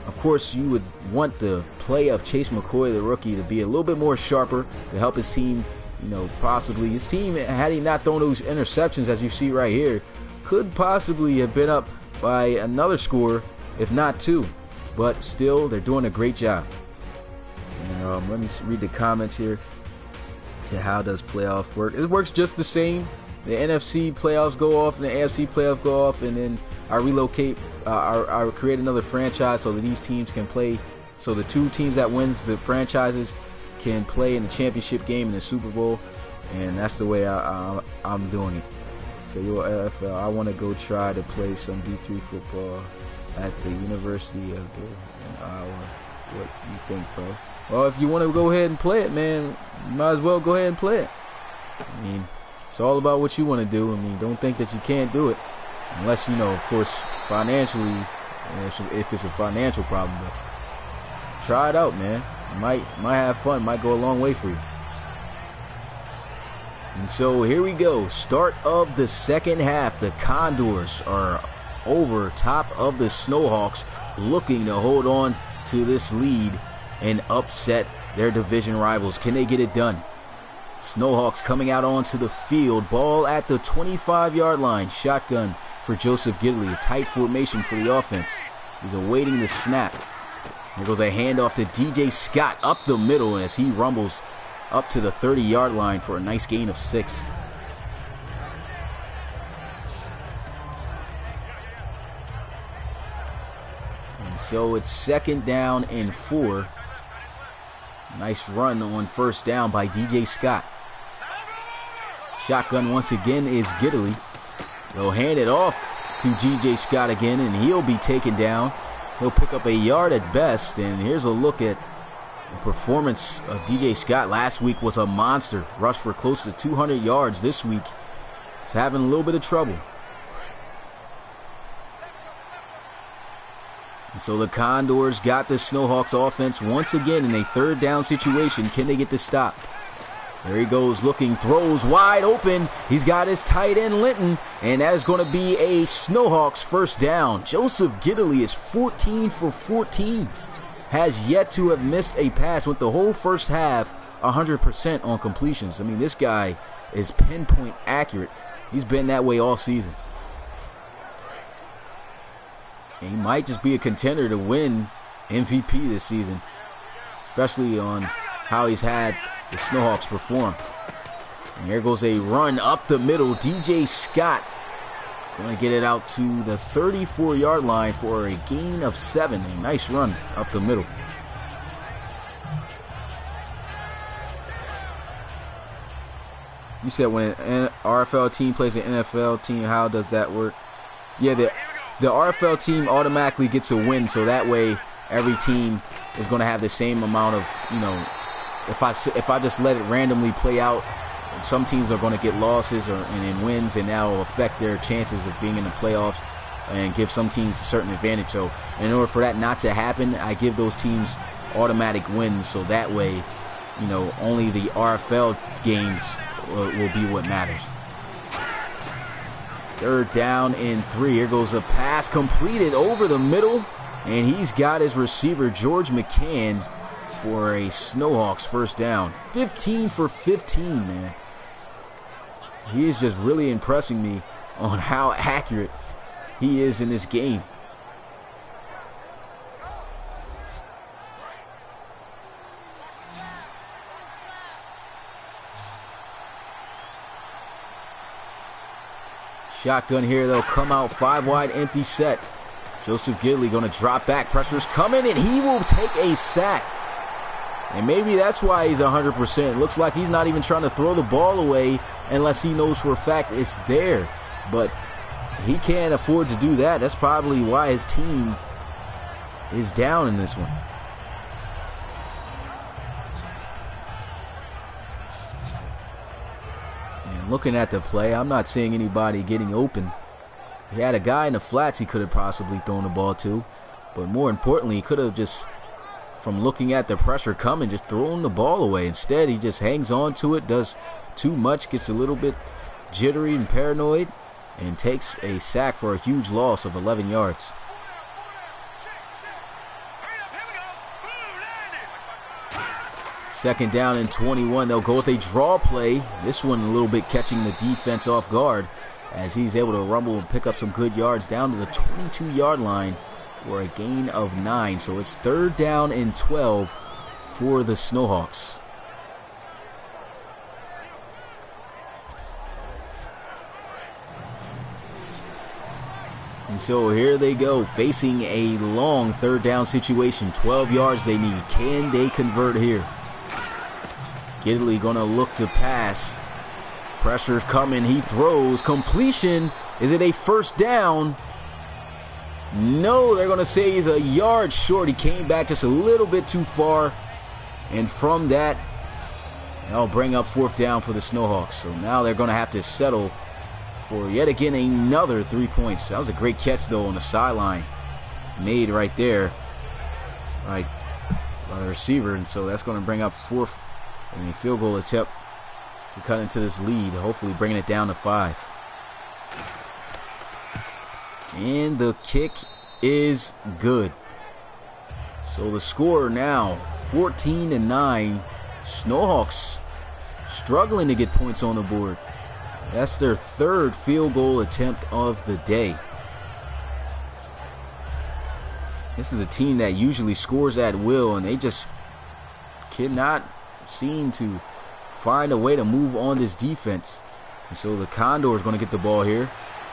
Of course, you would want the play of Chase McCoy, the rookie, to be a little bit more sharper to help his team, possibly. His team, had he not thrown those interceptions, as you see right here, could possibly have been up by another score, if not 2. But still, they're doing a great job. And, let me read the comments here. To how does playoff work? It works just the same. The NFC playoffs go off and the AFC playoffs go off, and then I relocate, I create another franchise so that these teams can play. So the 2 teams that wins the franchises can play in the championship game in the Super Bowl, and that's the way I'm doing it. So RFL, I want to go try to play some D3 football at the University of Iowa. What do you think, bro? Well, if you want to go ahead and play it, man, you might as well go ahead and play it. I mean, it's all about what you want to do. I mean, don't think that you can't do it. Unless, of course, financially, if it's a financial problem. But try it out, man. You might have fun. Might go a long way for you. And so here we go. Start of the second half. The Condors are over top of the Snowhawks, looking to hold on to this lead and upset their division rivals. Can they get it done? Snowhawks coming out onto the field. Ball at the 25-yard line. Shotgun for Joseph Gidley. A tight formation for the offense. He's awaiting the snap. There goes a handoff to DJ Scott up the middle as he rumbles up to the 30-yard line for a nice gain of 6. And so it's 2nd down and 4. Nice run on 1st down by DJ Scott. Shotgun once again is Gidley. They'll hand it off to DJ Scott again, and he'll be taken down. He'll pick up a yard at best, and here's a look at The performance of DJ Scott last week was a monster. Rushed for close to 200 yards this week. He's having a little bit of trouble. And so the Condors got the Snowhawks offense once again in a third down situation. Can they get the stop? There he goes, looking, throws wide open. He's got his tight end Linton, and that is going to be a Snowhawks first down. Joseph Giddily is 14 for 14. Has yet to have missed a pass. Went the whole first half 100% on completions. I mean, this guy is pinpoint accurate. He's been that way all season. And he might just be a contender to win MVP this season, especially on how he's had the Snowhawks perform. And here goes a run up the middle. DJ Scott going to get it out to the 34-yard line for a gain of 7. A nice run up the middle. You said when an RFL team plays an NFL team, how does that work? Yeah, the RFL team automatically gets a win, so that way every team is going to have the same amount of, if I just let it randomly play out, some teams are going to get losses and wins, and that will affect their chances of being in the playoffs and give some teams a certain advantage. So in order for that not to happen, I give those teams automatic wins, so that way, only the RFL games will be what matters. Third down and 3. Here goes a pass completed over the middle, and he's got his receiver, George McCann, for a Snowhawks first down. 15 for 15, man. He is just really impressing me on how accurate he is in this game. Shotgun here, they'll come out 5 wide, empty set. Joseph Giddily going to drop back. Pressure's coming, and he will take a sack. And maybe that's why he's 100%. Looks like he's not even trying to throw the ball away unless he knows for a fact it's there. But he can't afford to do that. That's probably why his team is down in this one. And looking at the play, I'm not seeing anybody getting open. He had a guy in the flats he could have possibly thrown the ball to. But more importantly, he could have just, from looking at the pressure coming, just throwing the ball away. Instead, he just hangs on to it, does too much, gets a little bit jittery and paranoid, and takes a sack for a huge loss of 11 yards. Second down and 21. They'll go with a draw play. This one a little bit catching the defense off guard as he's able to rumble and pick up some good yards down to the 22-yard line for a gain of 9. So it's third down and 12 for the Snowhawks. And so here they go, facing a long third down situation. 12 yards they need. Can they convert here? Giddily going to look to pass. Pressure's coming. He throws. Completion. Is it a first down? No, they're going to say he's a yard short. He came back just a little bit too far. And from that, that'll bring up fourth down for the Snowhawks. So now they're going to have to settle for yet again another 3 points. That was a great catch, though, on the sideline. Made right there by the receiver. And so that's going to bring up fourth and a field goal attempt to cut into this lead, hopefully bringing it down to 5. And the kick is good. So the score now 14-9. Snowhawks struggling to get points on the board. That's their third field goal attempt of the day. This is a team that usually scores at will, and they just cannot seem to find a way to move on this defense. And so the Condors going to get the ball here.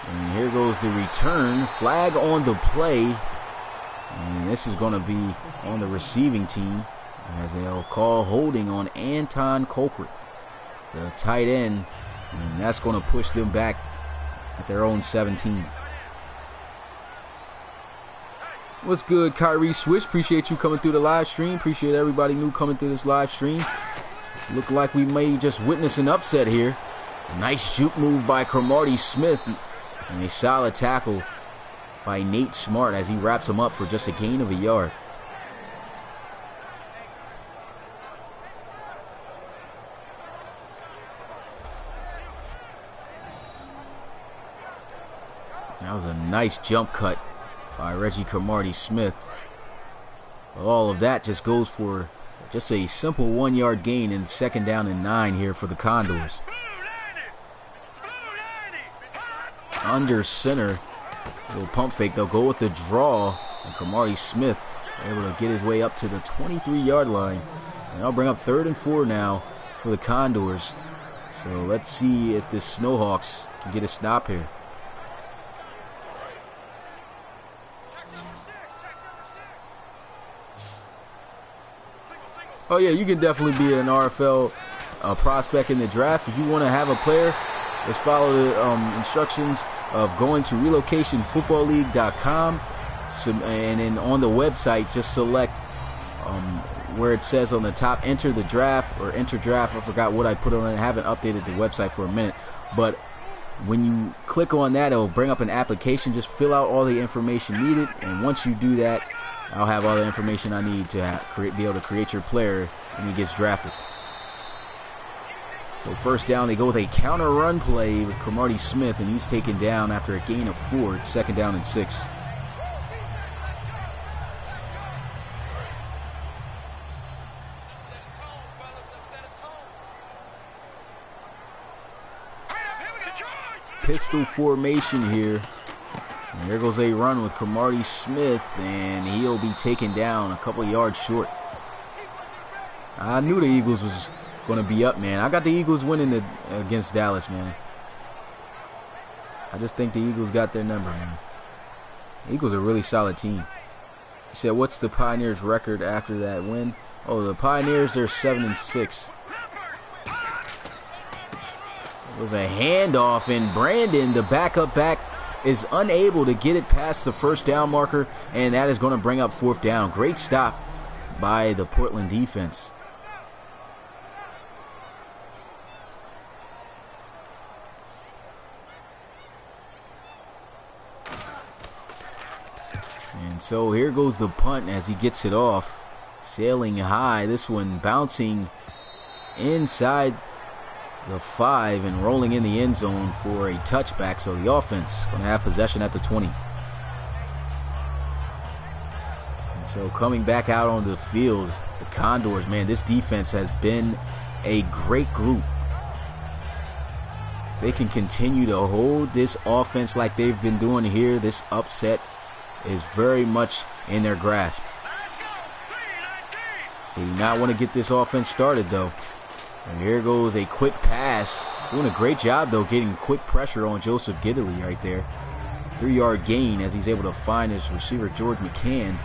And here goes the return. Flag on the play. And this is going to be on the receiving team, as they'll call holding on Anton Colquitt, the tight end. And that's going to push them back at their own 17. What's good, Kyrie Switch? Appreciate you coming through the live stream. Appreciate everybody new coming through this live stream. Look like we may just witness an upset here. Nice juke move by Cromartie Smith. And a solid tackle by Nate Smart as he wraps him up for just a gain of a yard. That was a nice jump cut by Reggie Cromartie Smith. All of that just goes for just a simple 1 yard gain in 2nd down and 9 here for the Condors. Under center, little pump fake. They'll go with the draw, and Cromartie Smith able to get his way up to the 23-yard line. And I'll bring up 3rd and 4 now for the Condors. So let's see if the Snowhawks can get a stop here. Oh yeah, you can definitely be an RFL prospect in the draft. If you want to have a player, just follow the instructions of going to relocationfootballleague.com, and then on the website, just select where it says on the top, enter the draft or enter draft. I forgot what I put on it. I haven't updated the website for a minute. But when you click on that, it'll bring up an application. Just fill out all the information needed. And once you do that, I'll have all the information I need to be able to create your player when he gets drafted. So 1st down, they go with a counter run play with Cromartie Smith, and he's taken down after a gain of 4. It's 2nd down and 6. Pistol formation here. And there goes a run with Cromartie Smith, and he'll be taken down a couple yards short. I knew the Eagles was going to be up, man. I got the Eagles winning against Dallas, man. I just think the Eagles got their number, man. The Eagles are a really solid team. You said, what's the Pioneers' record after that win? Oh, the Pioneers, they're 7-6. It was a handoff, and Brandon, the backup back, is unable to get it past the 1st down marker, and that is going to bring up 4th down. Great stop by the Portland defense. And so here goes the punt as he gets it off. Sailing high, this one bouncing inside the 5 and rolling in the end zone for a touchback. So the offense going to have possession at the 20. And so coming back out on the field, the Condors, man, this defense has been a great group. If they can continue to hold this offense like they've been doing here, this upset is very much in their grasp. They do not want to get this offense started, though. And here goes a quick pass. Doing a great job, though, getting quick pressure on Joseph Giddley right there. 3-yard gain as he's able to find his receiver, George McCann,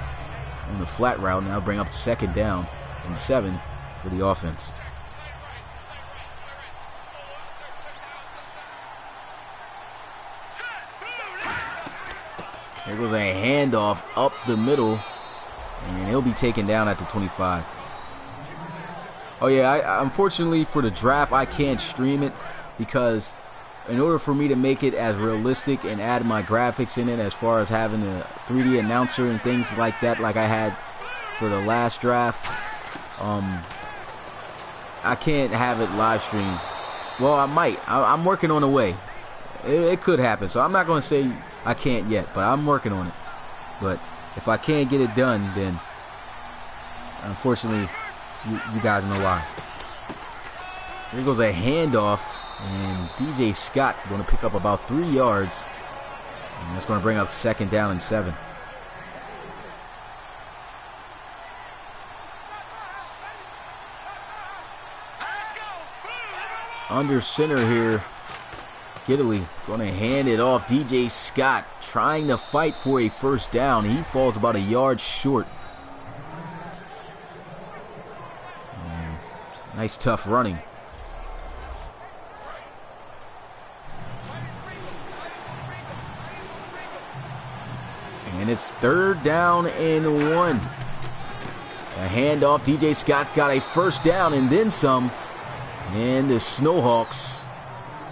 on the flat route. Now bring up 2nd down and 7 for the offense. There goes a handoff up the middle, and he'll be taken down at the 25. Oh yeah, unfortunately for the draft, I can't stream it because in order for me to make it as realistic and add my graphics in it, as far as having a 3D announcer and things like that, like I had for the last draft, I can't have it live streamed. Well, I might. I'm working on a way. It could happen, so I'm not going to say I can't yet, but I'm working on it. But if I can't get it done, then unfortunately, you guys know why. Here goes a handoff, and DJ Scott going to pick up about 3 yards, and that's going to bring up 2nd down and 7. Under center here, Giddley going to hand it off. DJ Scott trying to fight for a 1st down. He falls about a yard short. Nice tough running. And it's 3rd down and 1. A handoff. DJ Scott's got a 1st down and then some. And the Snowhawks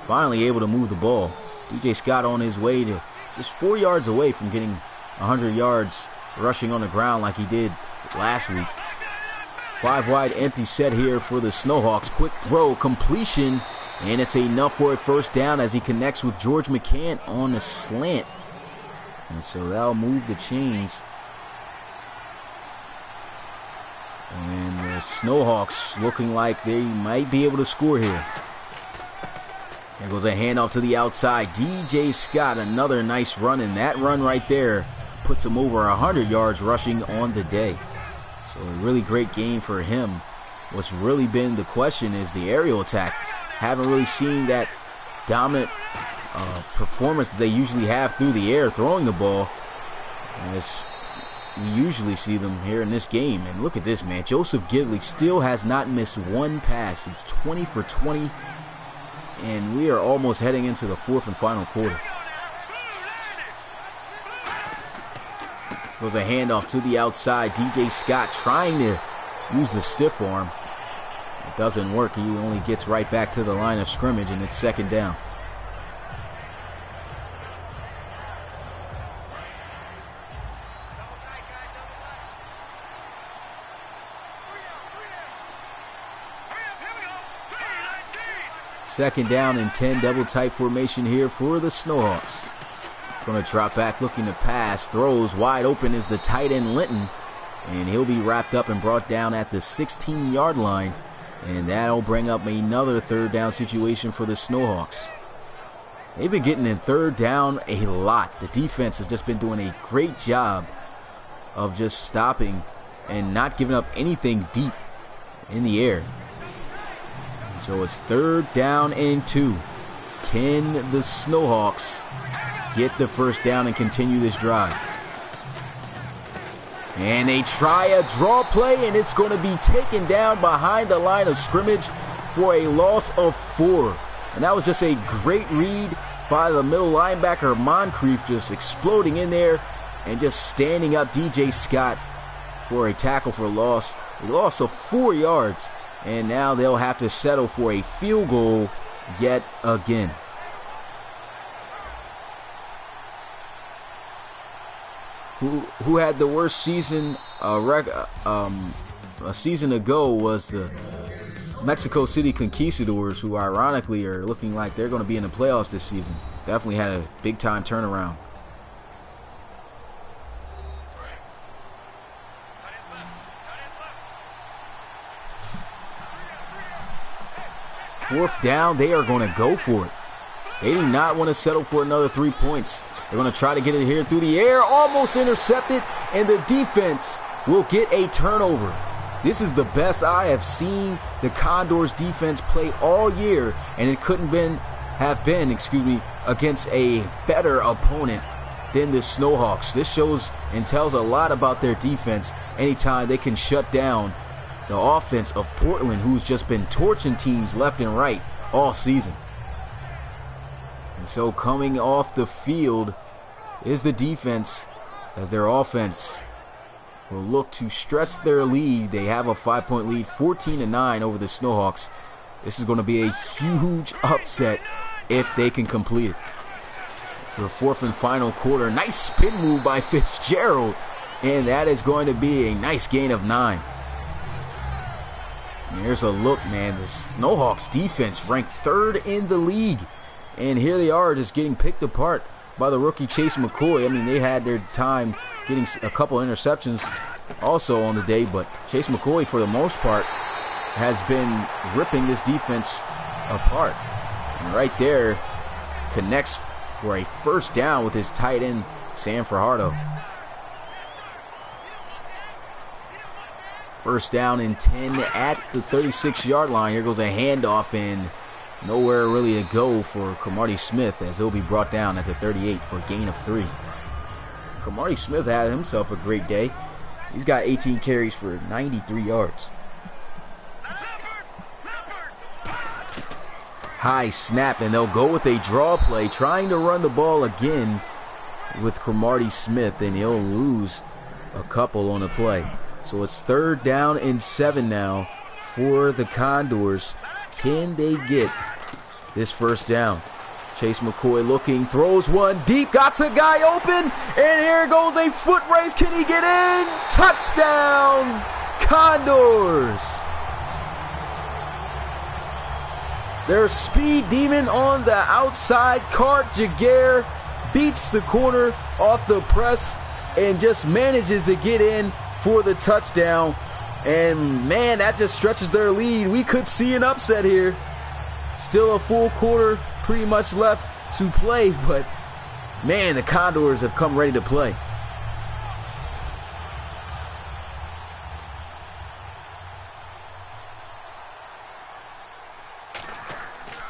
finally able to move the ball. DJ Scott on his way to just 4 yards away from getting 100 yards rushing on the ground like he did last week. 5 wide empty set here for the Snowhawks. Quick throw, completion, and it's enough for a 1st down as he connects with George McCann on the slant. And so that'll move the chains. And the Snowhawks looking like they might be able to score here. There goes a handoff to the outside. DJ Scott, another nice run, and that run right there puts him over 100 yards rushing on the day. So a really great game for him. What's really been the question is the aerial attack. Haven't really seen that dominant performance that they usually have through the air throwing the ball, as we usually see them here in this game. And look at this, man. Joseph Gidley still has not missed one pass. He's 20 for 20, and we are almost heading into the 4th and final quarter. Goes a handoff to the outside. DJ Scott trying to use the stiff arm. It doesn't work. He only gets right back to the line of scrimmage, and it's 2nd down. Second down and 10, double tight formation here for the Snowhawks. Going to drop back, looking to pass, throws wide open is the tight end Linton, and he'll be wrapped up and brought down at the 16-yard line, and that'll bring up another 3rd down situation for the Snowhawks. They've been getting in 3rd down a lot. The defense has just been doing a great job of just stopping and not giving up anything deep in the air. So it's 3rd down and 2. Can the Snowhawks get the 1st down and continue this drive? And they try a draw play, and it's going to be taken down behind the line of scrimmage for a loss of 4. And that was just a great read by the middle linebacker, Moncrief, just exploding in there and just standing up DJ Scott for a tackle for loss. A loss of 4 yards. And now they'll have to settle for a field goal yet again. Who had the worst season a season ago was the Mexico City Conquistadors, who ironically are looking like they're going to be in the playoffs this season. Definitely had a big-time turnaround. Fourth down, they are going to go for it. They do not want to settle for another 3 points. They're going to try to get it here through the air, almost intercepted, and the defense will get a turnover. This is the best I have seen the Condors defense play all year, and it couldn't have been against a better opponent than the Snowhawks. This shows and tells a lot about their defense anytime they can shut down the offense of Portland, who's just been torching teams left and right all season. And so coming off the field is the defense, as their offense will look to stretch their lead. They have a 5-point lead, 14-9 over the Snowhawks. This is going to be a huge upset if they can complete it. So the 4th and final quarter, nice spin move by Fitzgerald, and that is going to be a nice gain of 9. And here's a look, man. The Snowhawks defense ranked 3rd in the league, and here they are just getting picked apart by the rookie Chase McCoy. I mean, they had their time getting a couple interceptions also on the day, but Chase McCoy, for the most part, has been ripping this defense apart. And right there, connects for a 1st down with his tight end, Sam Fajardo. 1st down and 10 at the 36-yard line. Here goes a handoff, and nowhere really to go for Cromartie Smith, as he'll be brought down at the 38 for a gain of 3. Cromartie Smith had himself a great day. He's got 18 carries for 93 yards. High snap, and they'll go with a draw play, trying to run the ball again. with Cromartie Smith, and he'll lose a couple on the play. So it's 3rd down and 7 now for the Condors. Can they get this first down? Chase McCoy looking, throws one deep, got a guy open, and here goes a foot race. Can he get in? Touchdown, Condors! Their speed demon on the outside, Cart Jaguar, beats the corner off the press and just manages to get in for the touchdown. And man, that just stretches their lead. We could see an upset here. Still a full quarter pretty much left to play, but man, the Condors have come ready to play.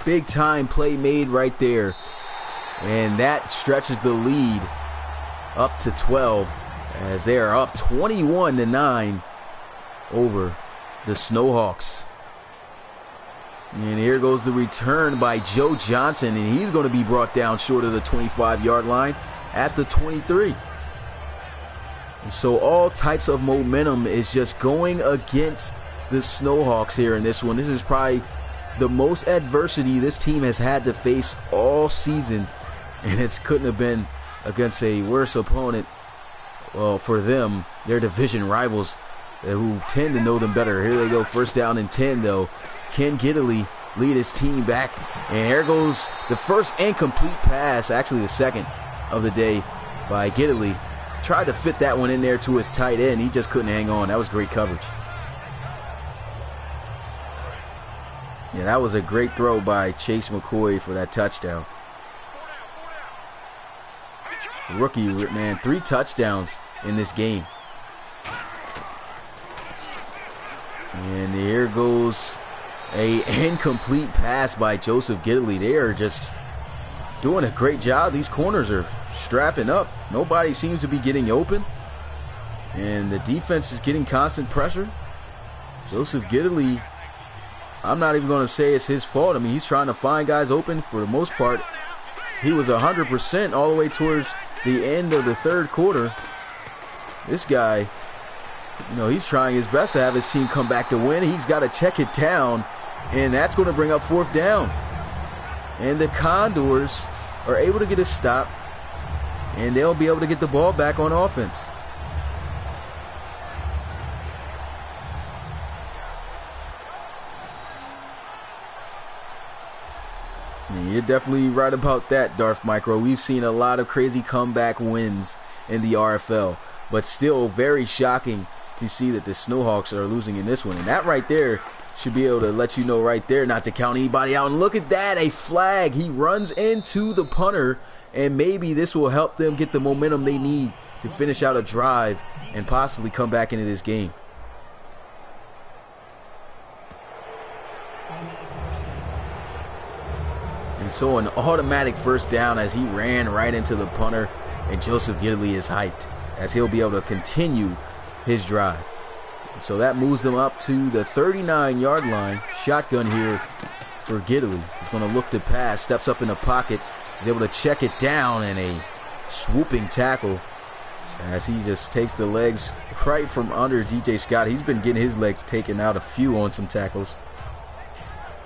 Big time play made right there, and that stretches the lead up to 12 as they are up 21-9 over the Snowhawks. And here goes the return by Joe Johnson, and he's going to be brought down short of the 25-yard line at the 23. And so all types of momentum is just going against the Snowhawks here in this one. This is probably the most adversity this team has had to face all season, and it couldn't have been against a worse opponent. Well, for them, their division rivals who tend to know them better. Here they go, 1st down and 10 though. Ken Gidley lead his team back, and here goes the first incomplete pass, actually the second of the day, by Gidley. Tried to fit that one in there to his tight end. He just couldn't hang on. That was great coverage. Yeah, that was a great throw by Chase McCoy for that touchdown. Rookie, man, 3 touchdowns in this game. And here goes a incomplete pass by Joseph Gidley. They are just doing a great job. These corners are strapping up. Nobody seems to be getting open, and the defense is getting constant pressure. Joseph Gidley, I'm not even going to say it's his fault. I mean, he's trying to find guys open for the most part. He was 100% all the way towards the end of the 3rd quarter. This guy, you know, he's trying his best to have his team come back to win. He's got to check it down, and that's going to bring up 4th down. And the Condors are able to get a stop, and they'll be able to get the ball back on offense. And you're definitely right about that, Darth Micro. We've seen a lot of crazy comeback wins in the RFL, but still very shocking to see that the Snowhawks are losing in this one. And that right there should be able to let you know right there not to count anybody out. And look at that, a flag. He runs into the punter, and maybe this will help them get the momentum they need to finish out a drive and possibly come back into this game. And so an automatic 1st down as he ran right into the punter, and Joseph Gidley is hyped as he'll be able to continue his drive. So that moves them up to the 39-yard line. Shotgun here for Gidley. He's going to look to pass, steps up in the pocket, is able to check it down, and a swooping tackle as he just takes the legs right from under DJ Scott. He's been getting his legs taken out a few on some tackles.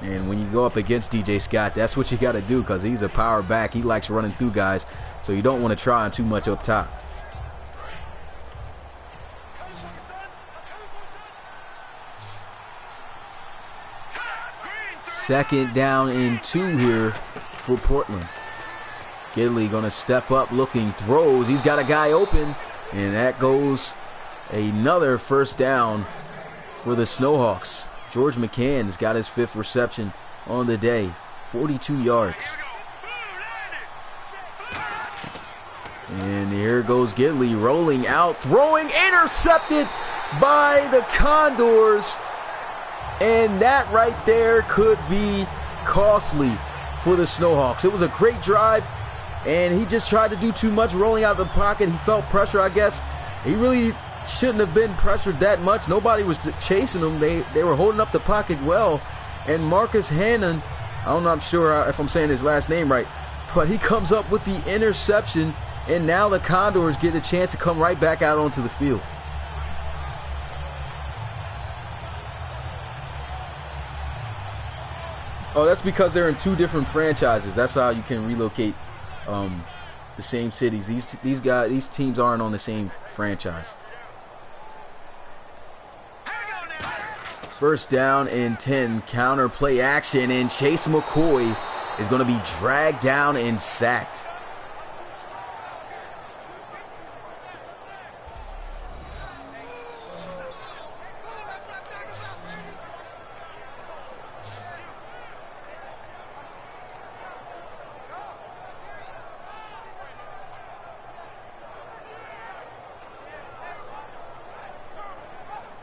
And when you go up against DJ Scott, that's what you got to do, because he's a power back. He likes running through guys, so you don't want to try him too much up top. Second down and 2 here for Portland. Gidley going to step up, looking, throws. He's got a guy open, and that goes another 1st down for the Snowhawks. George McCann has got his 5th reception on the day, 42 yards. And here goes Gidley rolling out, throwing, intercepted by the Condors. And that right there could be costly for the Snowhawks. It was a great drive, and he just tried to do too much rolling out of the pocket. He felt pressure, I guess. He really shouldn't have been pressured that much. Nobody was chasing him. They were holding up the pocket well. And Marcus Hannon, I'm not sure if I'm saying his last name right, but he comes up with the interception, And now the Condors get a chance to come right back out onto the field. Oh, that's because they're in two different franchises. That's how you can relocate the same cities. These teams aren't on the same franchise. First down and 10, counter play action, and Chase McCoy is going to be dragged down and sacked.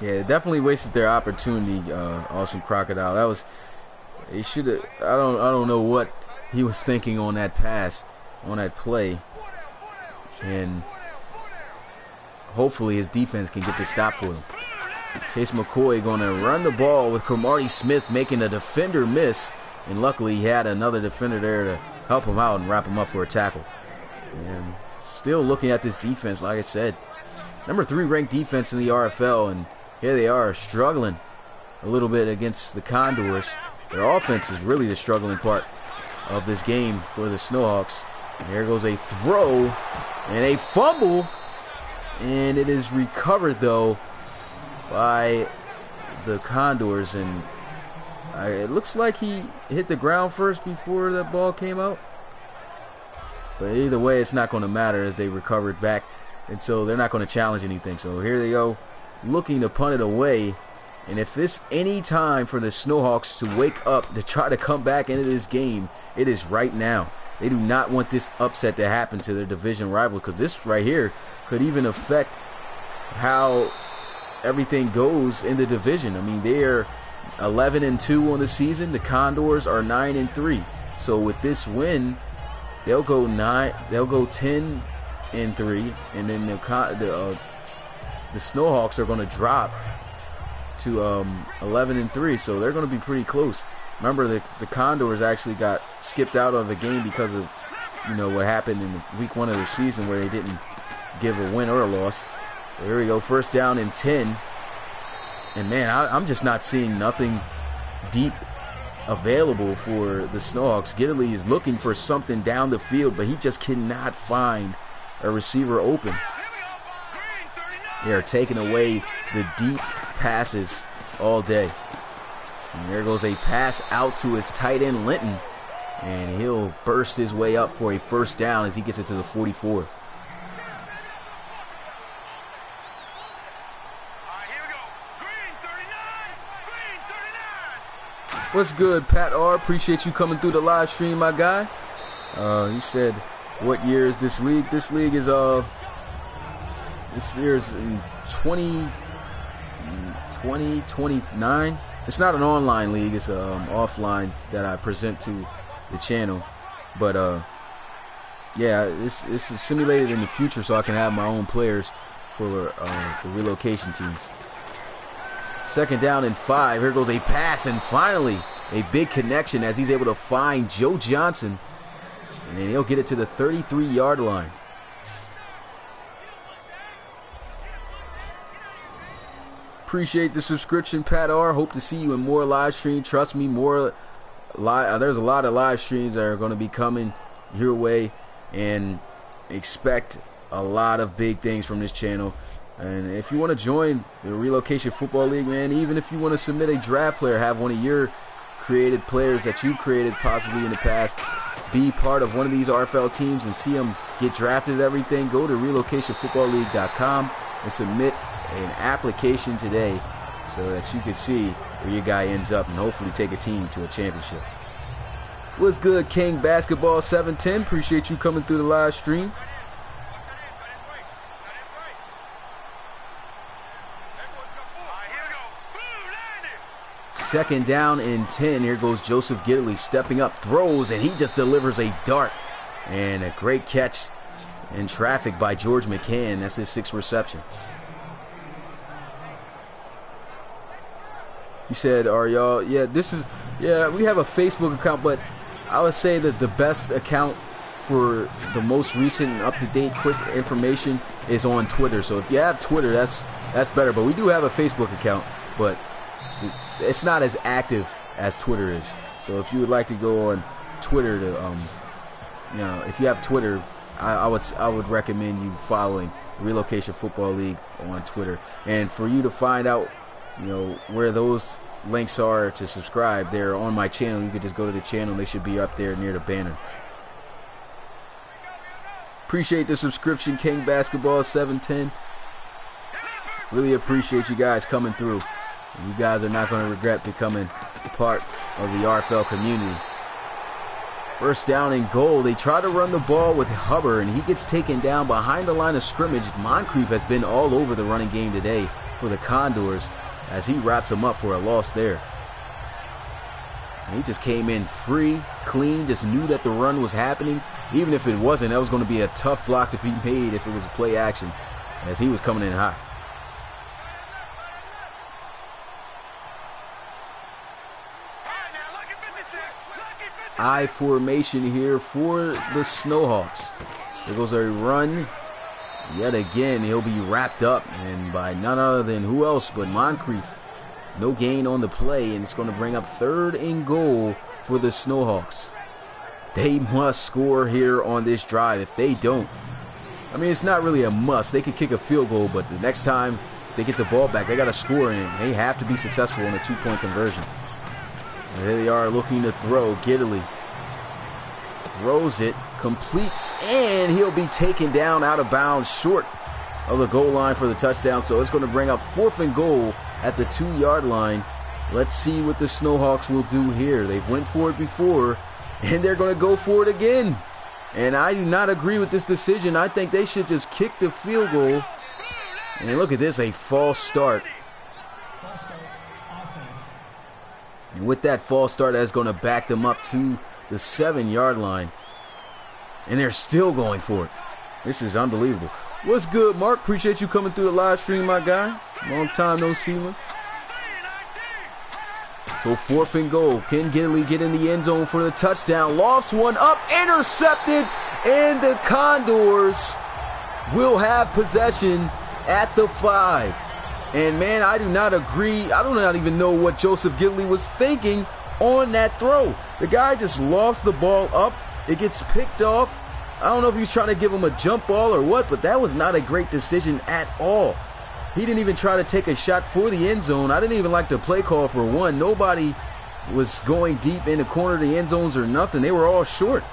Yeah, definitely wasted their opportunity, Austin Crocodile. That was, he should have. I don't know what he was thinking on that pass, on that play, and hopefully his defense can get the stop for him. Chase McCoy going to run the ball with Cromartie Smith making a defender miss, and luckily he had another defender there to help him out and wrap him up for a tackle. And still looking at this defense, like I said, number 3 ranked defense in the RFL, and here they are struggling a little bit against the Condors. Their offense is really the struggling part of this game for the Snowhawks. And here goes a throw and a fumble, and it is recovered though by the Condors, and it looks like he hit the ground first before that ball came out. But either way, it's not going to matter as they recovered back, and so they're not going to challenge anything. So here they go, looking to punt it away. And if it's any time for the Snowhawks to wake up to try to come back into this game, it is right now. They do not want this upset to happen to their division rival, because this right here could even affect how everything goes in the division. I mean, they are 11-2 on the season. The Condors are 9-3. So with this win, they'll go 10-3, and then the Snowhawks are going to drop to 11-3. So they're going to be pretty close. Remember, the Condors actually got skipped out of the game because of, what happened in week 1 of the season where they didn't give a win or a loss. So here we go, first down and 10. And man, I'm just not seeing nothing deep available for the Snowhawks. Gidley is looking for something down the field, but he just cannot find a receiver open. They are taking away the deep passes all day. And there goes a pass out to his tight end, Linton. And he'll burst his way up for a first down as he gets it to the 44. What's good, Pat R? Appreciate you coming through the live stream, my guy. You said, what year is this league? This league is this year's in 2029. It's not an online league. It's offline that I present to the channel. But yeah, it's simulated in the future, so I can have my own players for the relocation teams. Second down and 5. Here goes a pass, and finally a big connection as he's able to find Joe Johnson, and he'll get it to the 33-yard line. Appreciate the subscription, Pat R. Hope to see you in more live streams. Trust me, there's a lot of live streams that are going to be coming your way, and expect a lot of big things from this channel. And if you want to join the Relocation Football League, man, even if you want to submit a draft player, have one of your created players that you've created possibly in the past, be part of one of these RFL teams and see them get drafted and everything, go to relocationfootballleague.com and submit an application today so that you can see where your guy ends up and hopefully take a team to a championship. What's good, King Basketball 710? Appreciate you coming through the live stream. Second down and 10. Here goes Joseph Gidley stepping up, throws, and he just delivers a dart. And a great catch in traffic by George McCann. That's his 6th reception. You said, are y'all, we have a Facebook account, but I would say that the best account for the most recent and up-to-date quick information is on Twitter. So if you have Twitter, that's better. But we do have a Facebook account, but it's not as active as Twitter is. So if you would like to go on Twitter to, if you have Twitter, I would recommend you following Relocation Football League on Twitter. And for you to find out, where those links are to subscribe, they're on my channel. You could just go to the channel. They should be up there near the banner. Appreciate the subscription, King Basketball 710. Really appreciate you guys coming through. You guys are not going to regret becoming a part of the RFL community. First down and goal. They try to run the ball with Hubbard, and he gets taken down behind the line of scrimmage. Moncrief has been all over the running game today for the Condors as he wraps him up for a loss there. And he just came in free, clean, just knew that the run was happening. Even if it wasn't, that was going to be a tough block to be made if it was a play action, as he was coming in hot. I formation here for the Snowhawks. There goes a run. Yet again, he'll be wrapped up, and by none other than who else but Moncrief. No gain on the play, and it's going to bring up 3rd and goal for the Snowhawks. They must score here on this drive. If they don't, it's not really a must. They could kick a field goal, but the next time they get the ball back, they got to score, and they have to be successful in a 2-point conversion. And there they are looking to throw. Giddily throws it, completes, and he'll be taken down out of bounds short of the goal line for the touchdown. So it's going to bring up 4th and goal at the 2-yard line. Let's see what the Snowhawks will do here. They've went for it before, and they're going to go for it again. And I do not agree with this decision. I think they should just kick the field goal. And look at this, a false start. And with that false start, that's going to back them up to the 7-yard line. And they're still going for it. This is unbelievable. What's good, Mark? Appreciate you coming through the live stream, my guy. Long time no see, man. So 4th and goal. Can Giddily get in the end zone for the touchdown? Lofts one up, intercepted, and the Condors will have possession at the 5. And man, I do not agree. I do not even know what Joseph Giddily was thinking on that throw. The guy just lost the ball up. It gets picked off. I don't know if he was trying to give him a jump ball or what, but that was not a great decision at all. He didn't even try to take a shot for the end zone. I didn't even like the play call for one. Nobody was going deep in the corner of the end zones or nothing. They were all short.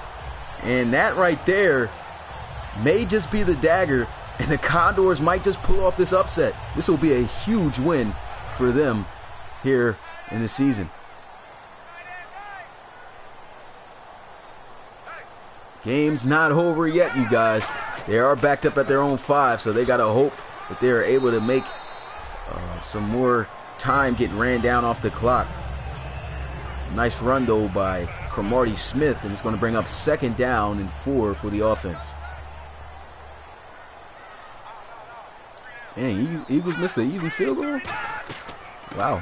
And that right there may just be the dagger, and the Condors might just pull off this upset. This will be a huge win for them here in the season. Game's not over yet, you guys. They are backed up at their own 5, so they got to hope that they are able to make some more time getting ran down off the clock. Nice run, though, by Cromartie Smith, and it's going to bring up 2nd down and 4 for the offense. Dang, Eagles missed an easy field goal? Wow.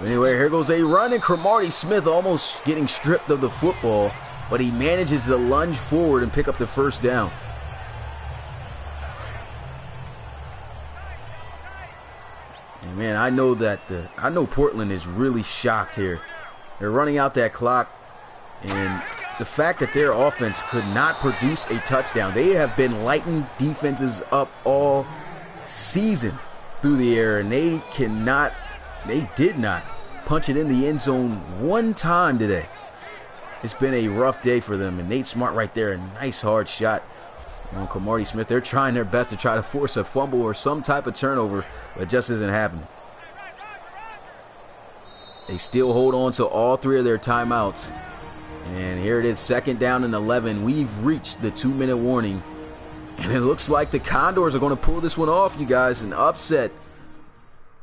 Anyway, here goes a run, and Cromartie Smith almost getting stripped of the football, but he manages to lunge forward and pick up the 1st down. And man, I know Portland is really shocked here. They're running out that clock, and the fact that their offense could not produce a touchdown. They have been lighting defenses up all season through the air, and they did not punch it in the end zone one time today. It's been a rough day for them, and Nate Smart right there, a nice hard shot on Cromartie Smith. They're trying their best to try to force a fumble or some type of turnover, but it just isn't happening. They still hold on to all 3 of their timeouts. And here it is, 2nd down and 11. We've reached the 2-minute warning. And it looks like the Condors are going to pull this one off, you guys. An upset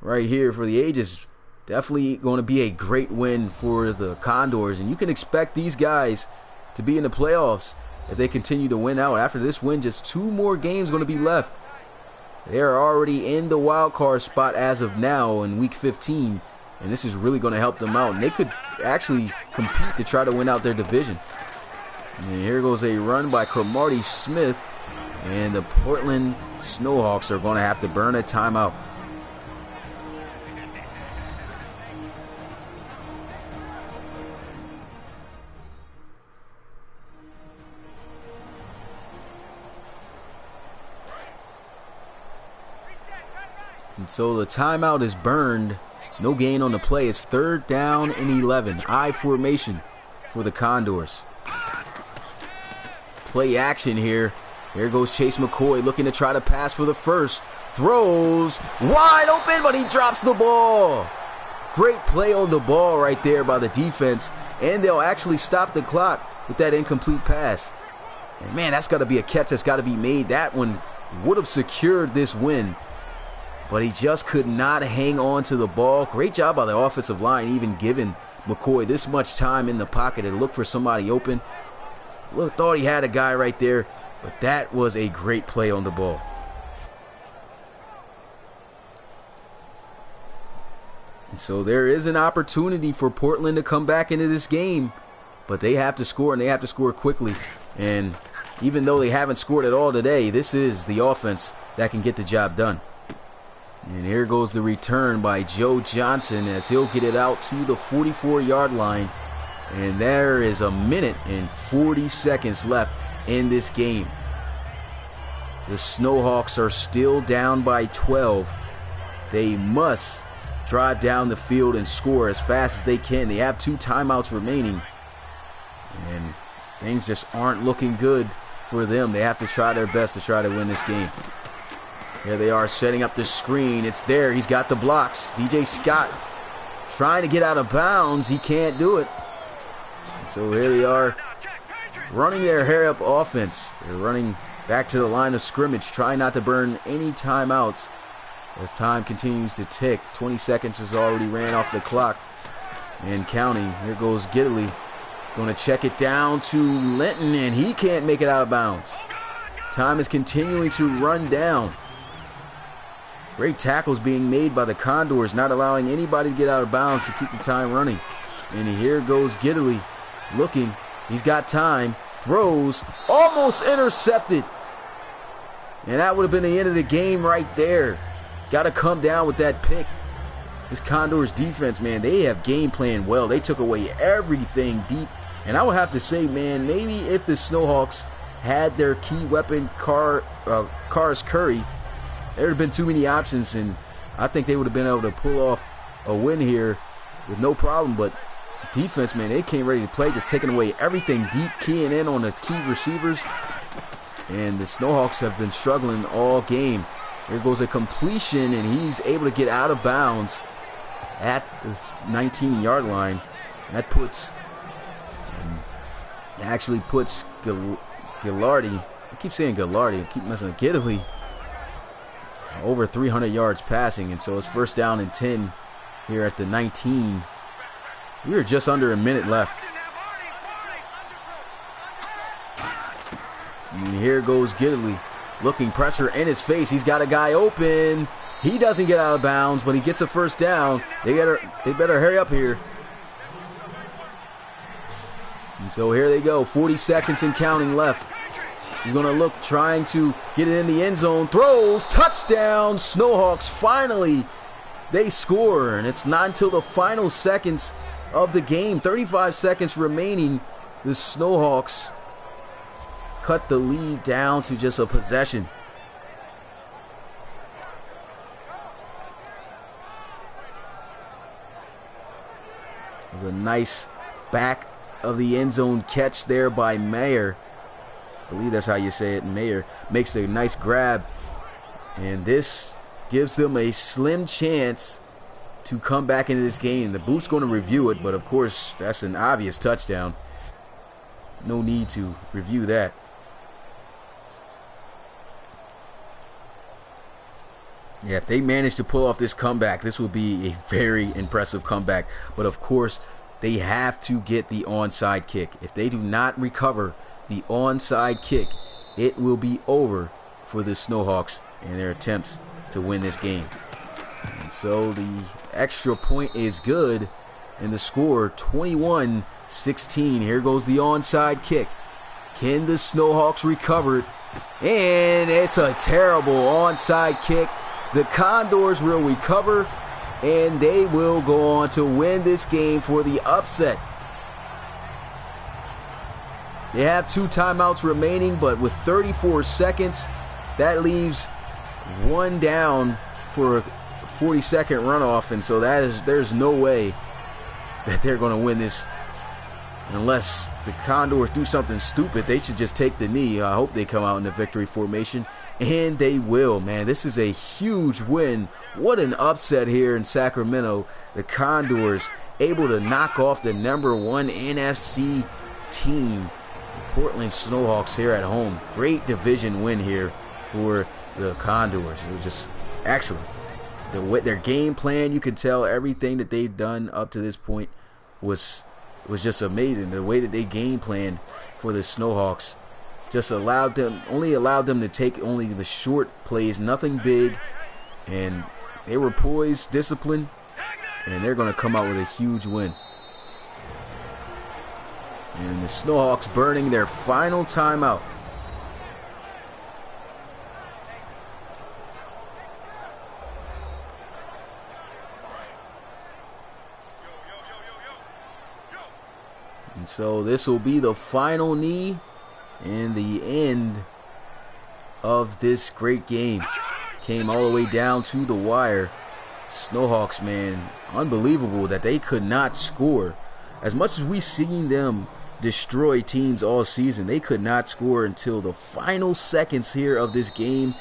right here for the ages. Definitely going to be a great win for the Condors. And you can expect these guys to be in the playoffs if they continue to win out. After this win, just 2 more games going to be left. They are already in the wild card spot as of now in Week 15. And this is really going to help them out. And they could actually compete to try to win out their division. And here goes a run by Cromartie Smith. And the Portland Snowhawks are going to have to burn a timeout. And so the timeout is burned. No gain on the play. It's 3rd down and 11. I formation for the Condors. Play action here. There goes Chase McCoy looking to try to pass for the first. Throws wide open, but he drops the ball. Great play on the ball right there by the defense. And they'll actually stop the clock with that incomplete pass. And man, that's got to be a catch that's got to be made. That one would have secured this win. But he just could not hang on to the ball. Great job by the offensive line, even giving McCoy this much time in the pocket to look for somebody open. Thought he had a guy right there, but that was a great play on the ball. And so there is an opportunity for Portland to come back into this game, but they have to score, and they have to score quickly. And even though they haven't scored at all today, this is the offense that can get the job done. And here goes the return by Joe Johnson as he'll get it out to the 44-yard line. And there is 1 minute and 40 seconds left in this game. The Snowhawks are still down by 12. They must drive down the field and score as fast as they can. They have 2 timeouts remaining. And things just aren't looking good for them. They have to try their best to try to win this game. Here they are setting up the screen. It's there. He's got the blocks. DJ Scott trying to get out of bounds. He can't do it. And so here they are running their hair up offense. They're running back to the line of scrimmage, trying not to burn any timeouts as time continues to tick. 20 seconds has already ran off the clock and counting. Here goes Gidley. Going to check it down to Linton, and he can't make it out of bounds. Time is continuing to run down. Great tackles being made by the Condors, not allowing anybody to get out of bounds to keep the time running. And here goes Gidley looking. He's got time. Throws. Almost intercepted. And that would have been the end of the game right there. Got to come down with that pick. This Condors defense, man, they have game planned well. They took away everything deep. And I would have to say, man, maybe if the Snowhawks had their key weapon, Karis Curry, there would have been too many options, and I think they would have been able to pull off a win here with no problem. But defense, man, they came ready to play, just taking away everything deep, keying in on the key receivers. And the Snowhawks have been struggling all game. Here goes a completion, and he's able to get out of bounds at the 19-yard line. That puts, actually puts Gilardi. I keep saying Gilardi. I keep messing up. Gidley over 300 yards passing, and so it's 1st down and 10 here at the 19. We are just under a minute left. And here goes Gidley, looking pressure in his face. He's got a guy open. He doesn't get out of bounds, but he gets a 1st down. They better hurry up here. And so here they go, 40 seconds and counting left. He's going to look, trying to get it in the end zone. Throws, touchdown, Snowhawks. Finally, they score. And it's not until the final seconds of the game, 35 seconds remaining, the Snowhawks cut the lead down to just a possession. It was a nice back of the end zone catch there by Mayer. I believe that's how you say it. Mayer makes a nice grab, and this gives them a slim chance to come back into this game. The booth's going to review it, but of course that's an obvious touchdown. No need to review that. Yeah, if they manage to pull off this comeback, this will be a very impressive comeback. But of course, they have to get the onside kick. If they do not recover the onside kick, it will be over for the Snowhawks and their attempts to win this game. And so the extra point is good, and the score 21-16. Here goes the onside kick. Can the Snowhawks recover it? And it's a terrible onside kick. The Condors will recover, and they will go on to win this game for the upset. They have 2 timeouts remaining, but with 34 seconds, that leaves 1 down for a 40-second runoff, and so there's no way that they're going to win this unless the Condors do something stupid. They should just take the knee. I hope they come out in the victory formation, and they will, man. This is a huge win. What an upset here in Sacramento. The Condors able to knock off the #1 NFC team, Portland Snowhawks, here at home. Great division win here for the Condors. It was just excellent. Their game plan, you could tell everything that they've done up to this point was just amazing. The way that they game planned for the Snowhawks just allowed them to take only the short plays, nothing big, and they were poised, disciplined, and they're going to come out with a huge win. And the Snowhawks burning their final timeout. And so this will be the final knee and the end of this great game. Came all the way down to the wire. Snowhawks, man, unbelievable that they could not score. As much as we've seen them destroy teams all season, they could not score until the final seconds here of this game.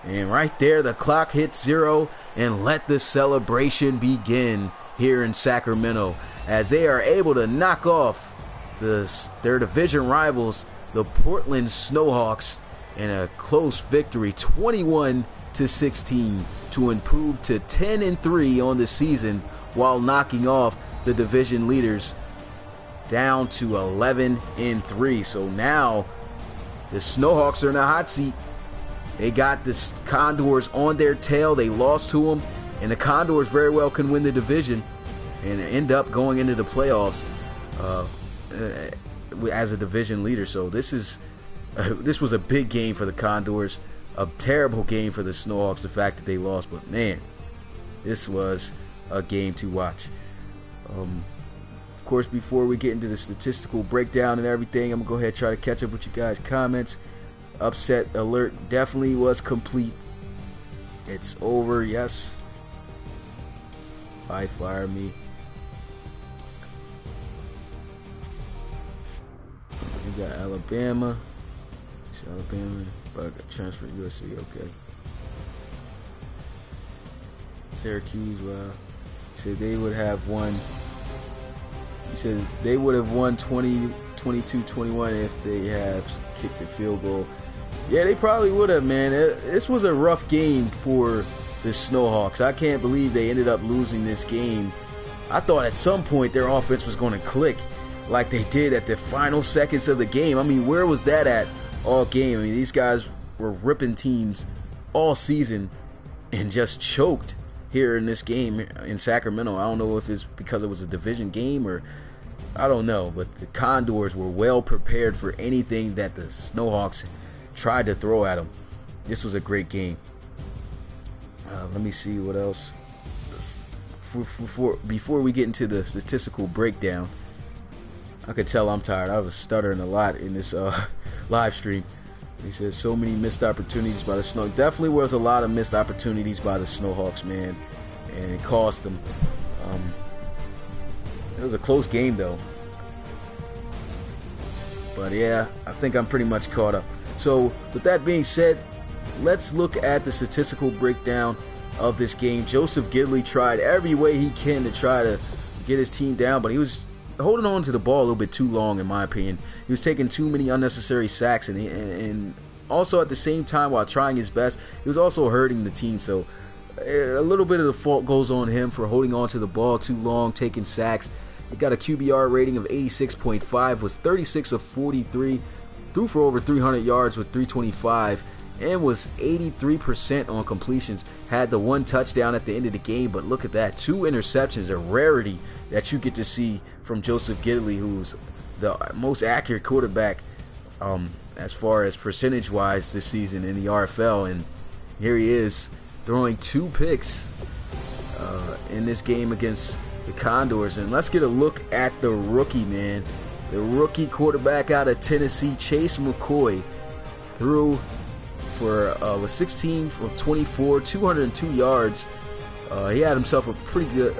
And right there, the clock hits 0, and let the celebration begin here in Sacramento as they are able to knock off their division rivals, the Portland Snowhawks, in a close victory, 21-16, to improve to 10-3 on the season, while knocking off the division leaders down to 11-3. So now the Snowhawks are in the hot seat. They got the Condors on their tail. They lost to them, and the Condors very well can win the division and end up going into the playoffs as a division leader. So this was a big game for the Condors, a terrible game for the Snowhawks, the fact that they lost, but man, this was a game to watch. Of course, before we get into the statistical breakdown and everything, I'm gonna go ahead and try to catch up with you guys' comments. Upset alert definitely was complete. It's over, yes. Bye, fire me. We got Alabama. But transfer USC, okay. Syracuse, wow. You said they would have won. You said they would have won 22-21 if they have kicked the field goal. Yeah, they probably would have, man. This was a rough game for the Snowhawks. I can't believe they ended up losing this game. I thought at some point their offense was going to click like they did at the final seconds of the game. I mean, where was that at all game? I mean, these guys were ripping teams all season and just choked here in this game in Sacramento. I don't know if it's because it was a division game or I don't know, but the Condors were well prepared for anything that the Snowhawks tried to throw at them. This was a great game. Let me see what else. Before we get into the statistical breakdown, I could tell I'm tired. I was stuttering a lot in this live stream. He says so many missed opportunities by the Snow. Definitely was a lot of missed opportunities by the Snowhawks, man, and it cost them. It was a close game though. But yeah, I think I'm pretty much caught up. So with that being said, let's look at the statistical breakdown of this game. Joseph Gidley tried every way he can to try to get his team down, but he was holding on to the ball a little bit too long, in my opinion. He was taking too many unnecessary sacks, and also at the same time, while trying his best, he was also hurting the team. So a little bit of the fault goes on him for holding on to the ball too long, taking sacks. He got a QBR rating of 86.5, was 36 of 43, threw for over 300 yards with 325, and was 83% on completions. Had the one touchdown at the end of the game, but look at that, 2 interceptions, a rarity that you get to see from Joseph Gidley, who's the most accurate quarterback as far as percentage-wise this season in the RFL, and here he is throwing 2 picks in this game against the Condors. And let's get a look at the rookie, man. The rookie quarterback out of Tennessee, Chase McCoy, threw for was 16 of 24, 202 yards. He had himself a pretty good,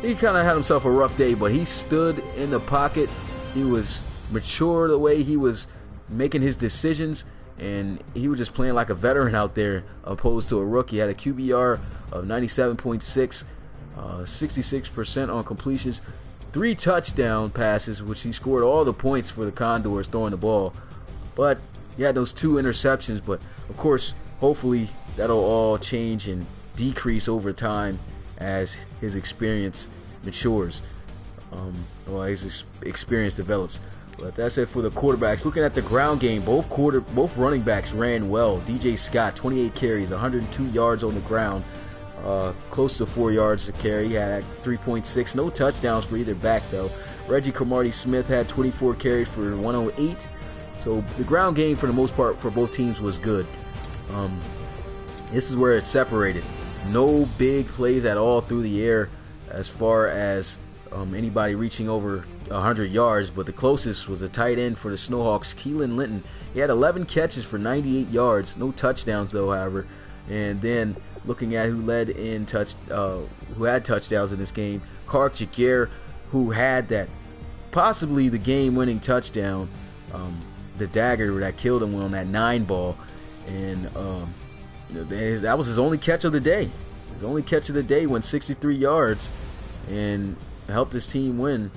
he kind of had himself a rough day, but he stood in the pocket. He was mature the way he was making his decisions, and he was just playing like a veteran out there opposed to a rookie. He had a QBR of 97.6, 66% on completions, 3 touchdown passes, which he scored all the points for the Condors throwing the ball. But he had those 2 interceptions, but of course, hopefully that'll all change and decrease over time as his experience matures, or his experience develops. But that's it for the quarterbacks. Looking at the ground game, both running backs ran well. DJ Scott, 28 carries, 102 yards on the ground, close to 4 yards to carry. He had 3.6, no touchdowns for either back though. Reggie Cromartie Smith had 24 carries for 108. So the ground game for the most part for both teams was good. This is where it separated. No big plays at all through the air as far as anybody reaching over 100 yards, but the closest was a tight end for the Snowhawks, Keelan Linton. He had 11 catches for 98 yards, no touchdowns though, however. And then looking at who had touchdowns in this game, Clark Jaguar, who had that possibly the game-winning touchdown, the dagger that killed him on that 9 ball, and that was his only catch of the day. His only catch of the day went 63 yards and helped his team win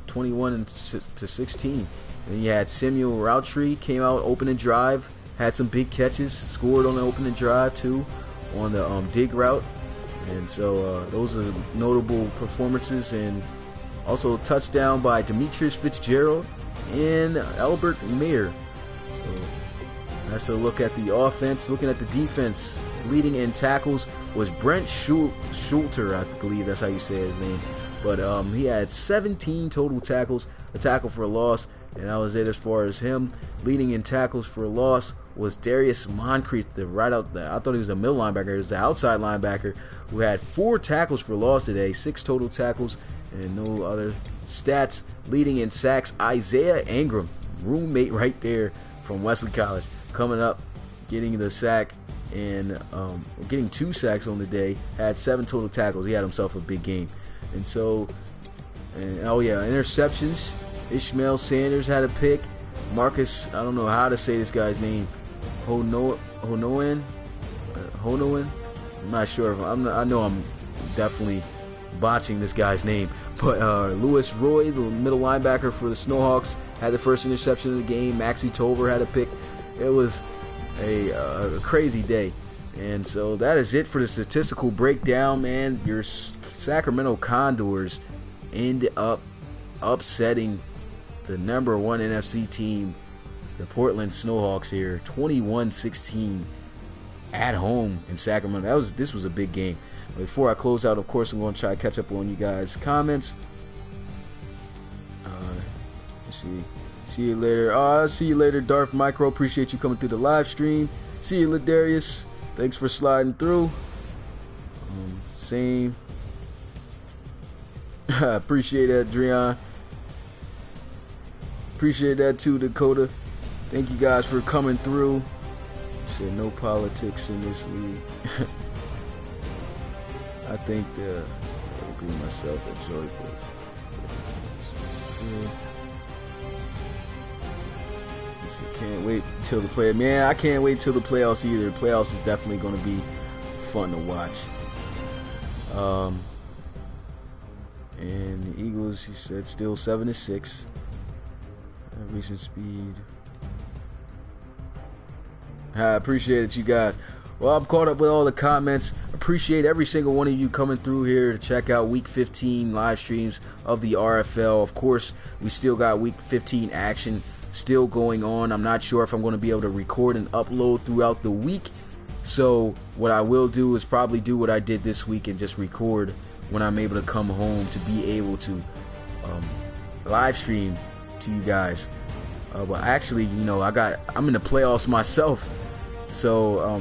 21-16. And you had Samuel Routtree came out opening drive, had some big catches, scored on the opening drive too on the dig route. And so those are notable performances, and also a touchdown by Demetrius Fitzgerald and Albert Mayer. So that's a look at the offense. Looking at the defense, leading in tackles was Brent Schulter, I believe that's how you say his name. But he had 17 total tackles, a tackle for a loss, and that was it as far as him. Leading in tackles for a loss was Darius Moncrief, I thought he was a middle linebacker. He was the outside linebacker who had 4 tackles for loss today, 6 total tackles, and no other stats. Leading in sacks, Isaiah Ingram, roommate right there from Wesley College, coming up, getting the sack and getting 2 sacks on the day, had 7 total tackles. He had himself a big game. And so, interceptions. Ishmael Sanders had a pick. Marcus, I don't know how to say this guy's name, Honoan. I'm not sure. I know I'm definitely botching this guy's name. But Lewis Roy, the middle linebacker for the Snowhawks, had the first interception of the game. Maxie Tolver had a pick. It was a crazy day. And so that is it for the statistical breakdown, man. Your Sacramento Condors end up upsetting the number 1 NFC team, the Portland Snowhawks here, 21-16 at home in Sacramento. This was a big game. Before I close out, of course, I'm going to try to catch up on you guys' comments. Let's see. See you later. See you later, Darth Micro. Appreciate you coming through the live stream. See you, Ladarius. Thanks for sliding through. Same. Appreciate that, Dreon. Appreciate that too, Dakota. Thank you guys for coming through. Said no politics in this league. I think I agree with myself that Joey was. Can't wait till the play. Man, I can't wait till the playoffs either. The playoffs is definitely going to be fun to watch. And the Eagles, he said, still 7-6. Recent speed. I appreciate it, you guys. Well, I'm caught up with all the comments. Appreciate every single one of you coming through here to check out Week 15 live streams of the RFL. Of course, we still got Week 15 action still going on. I'm not sure if I'm going to be able to record and upload throughout the week. So what I will do is probably do what I did this week and just record when I'm able to come home to be able to live stream to you guys But actually, you know, I'm in the playoffs myself, so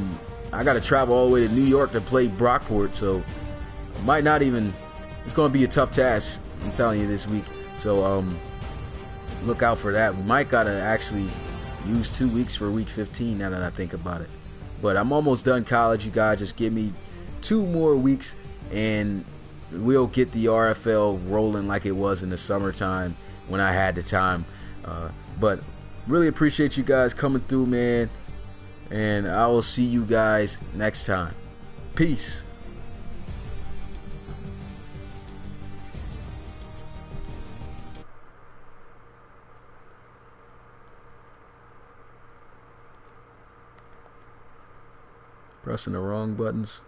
I got to travel all the way to New York to play Brockport. So I might not even. It's going to be a tough task, I'm telling you, this week. So look out for that. We might got to actually use 2 weeks for week 15 now that I think about it. But I'm almost done college, you guys. Just give me 2 more weeks and we'll get the RFL rolling like it was in the summertime when I had the time. But really appreciate you guys coming through, man. And I will see you guys next time. Peace. Pressing the wrong buttons.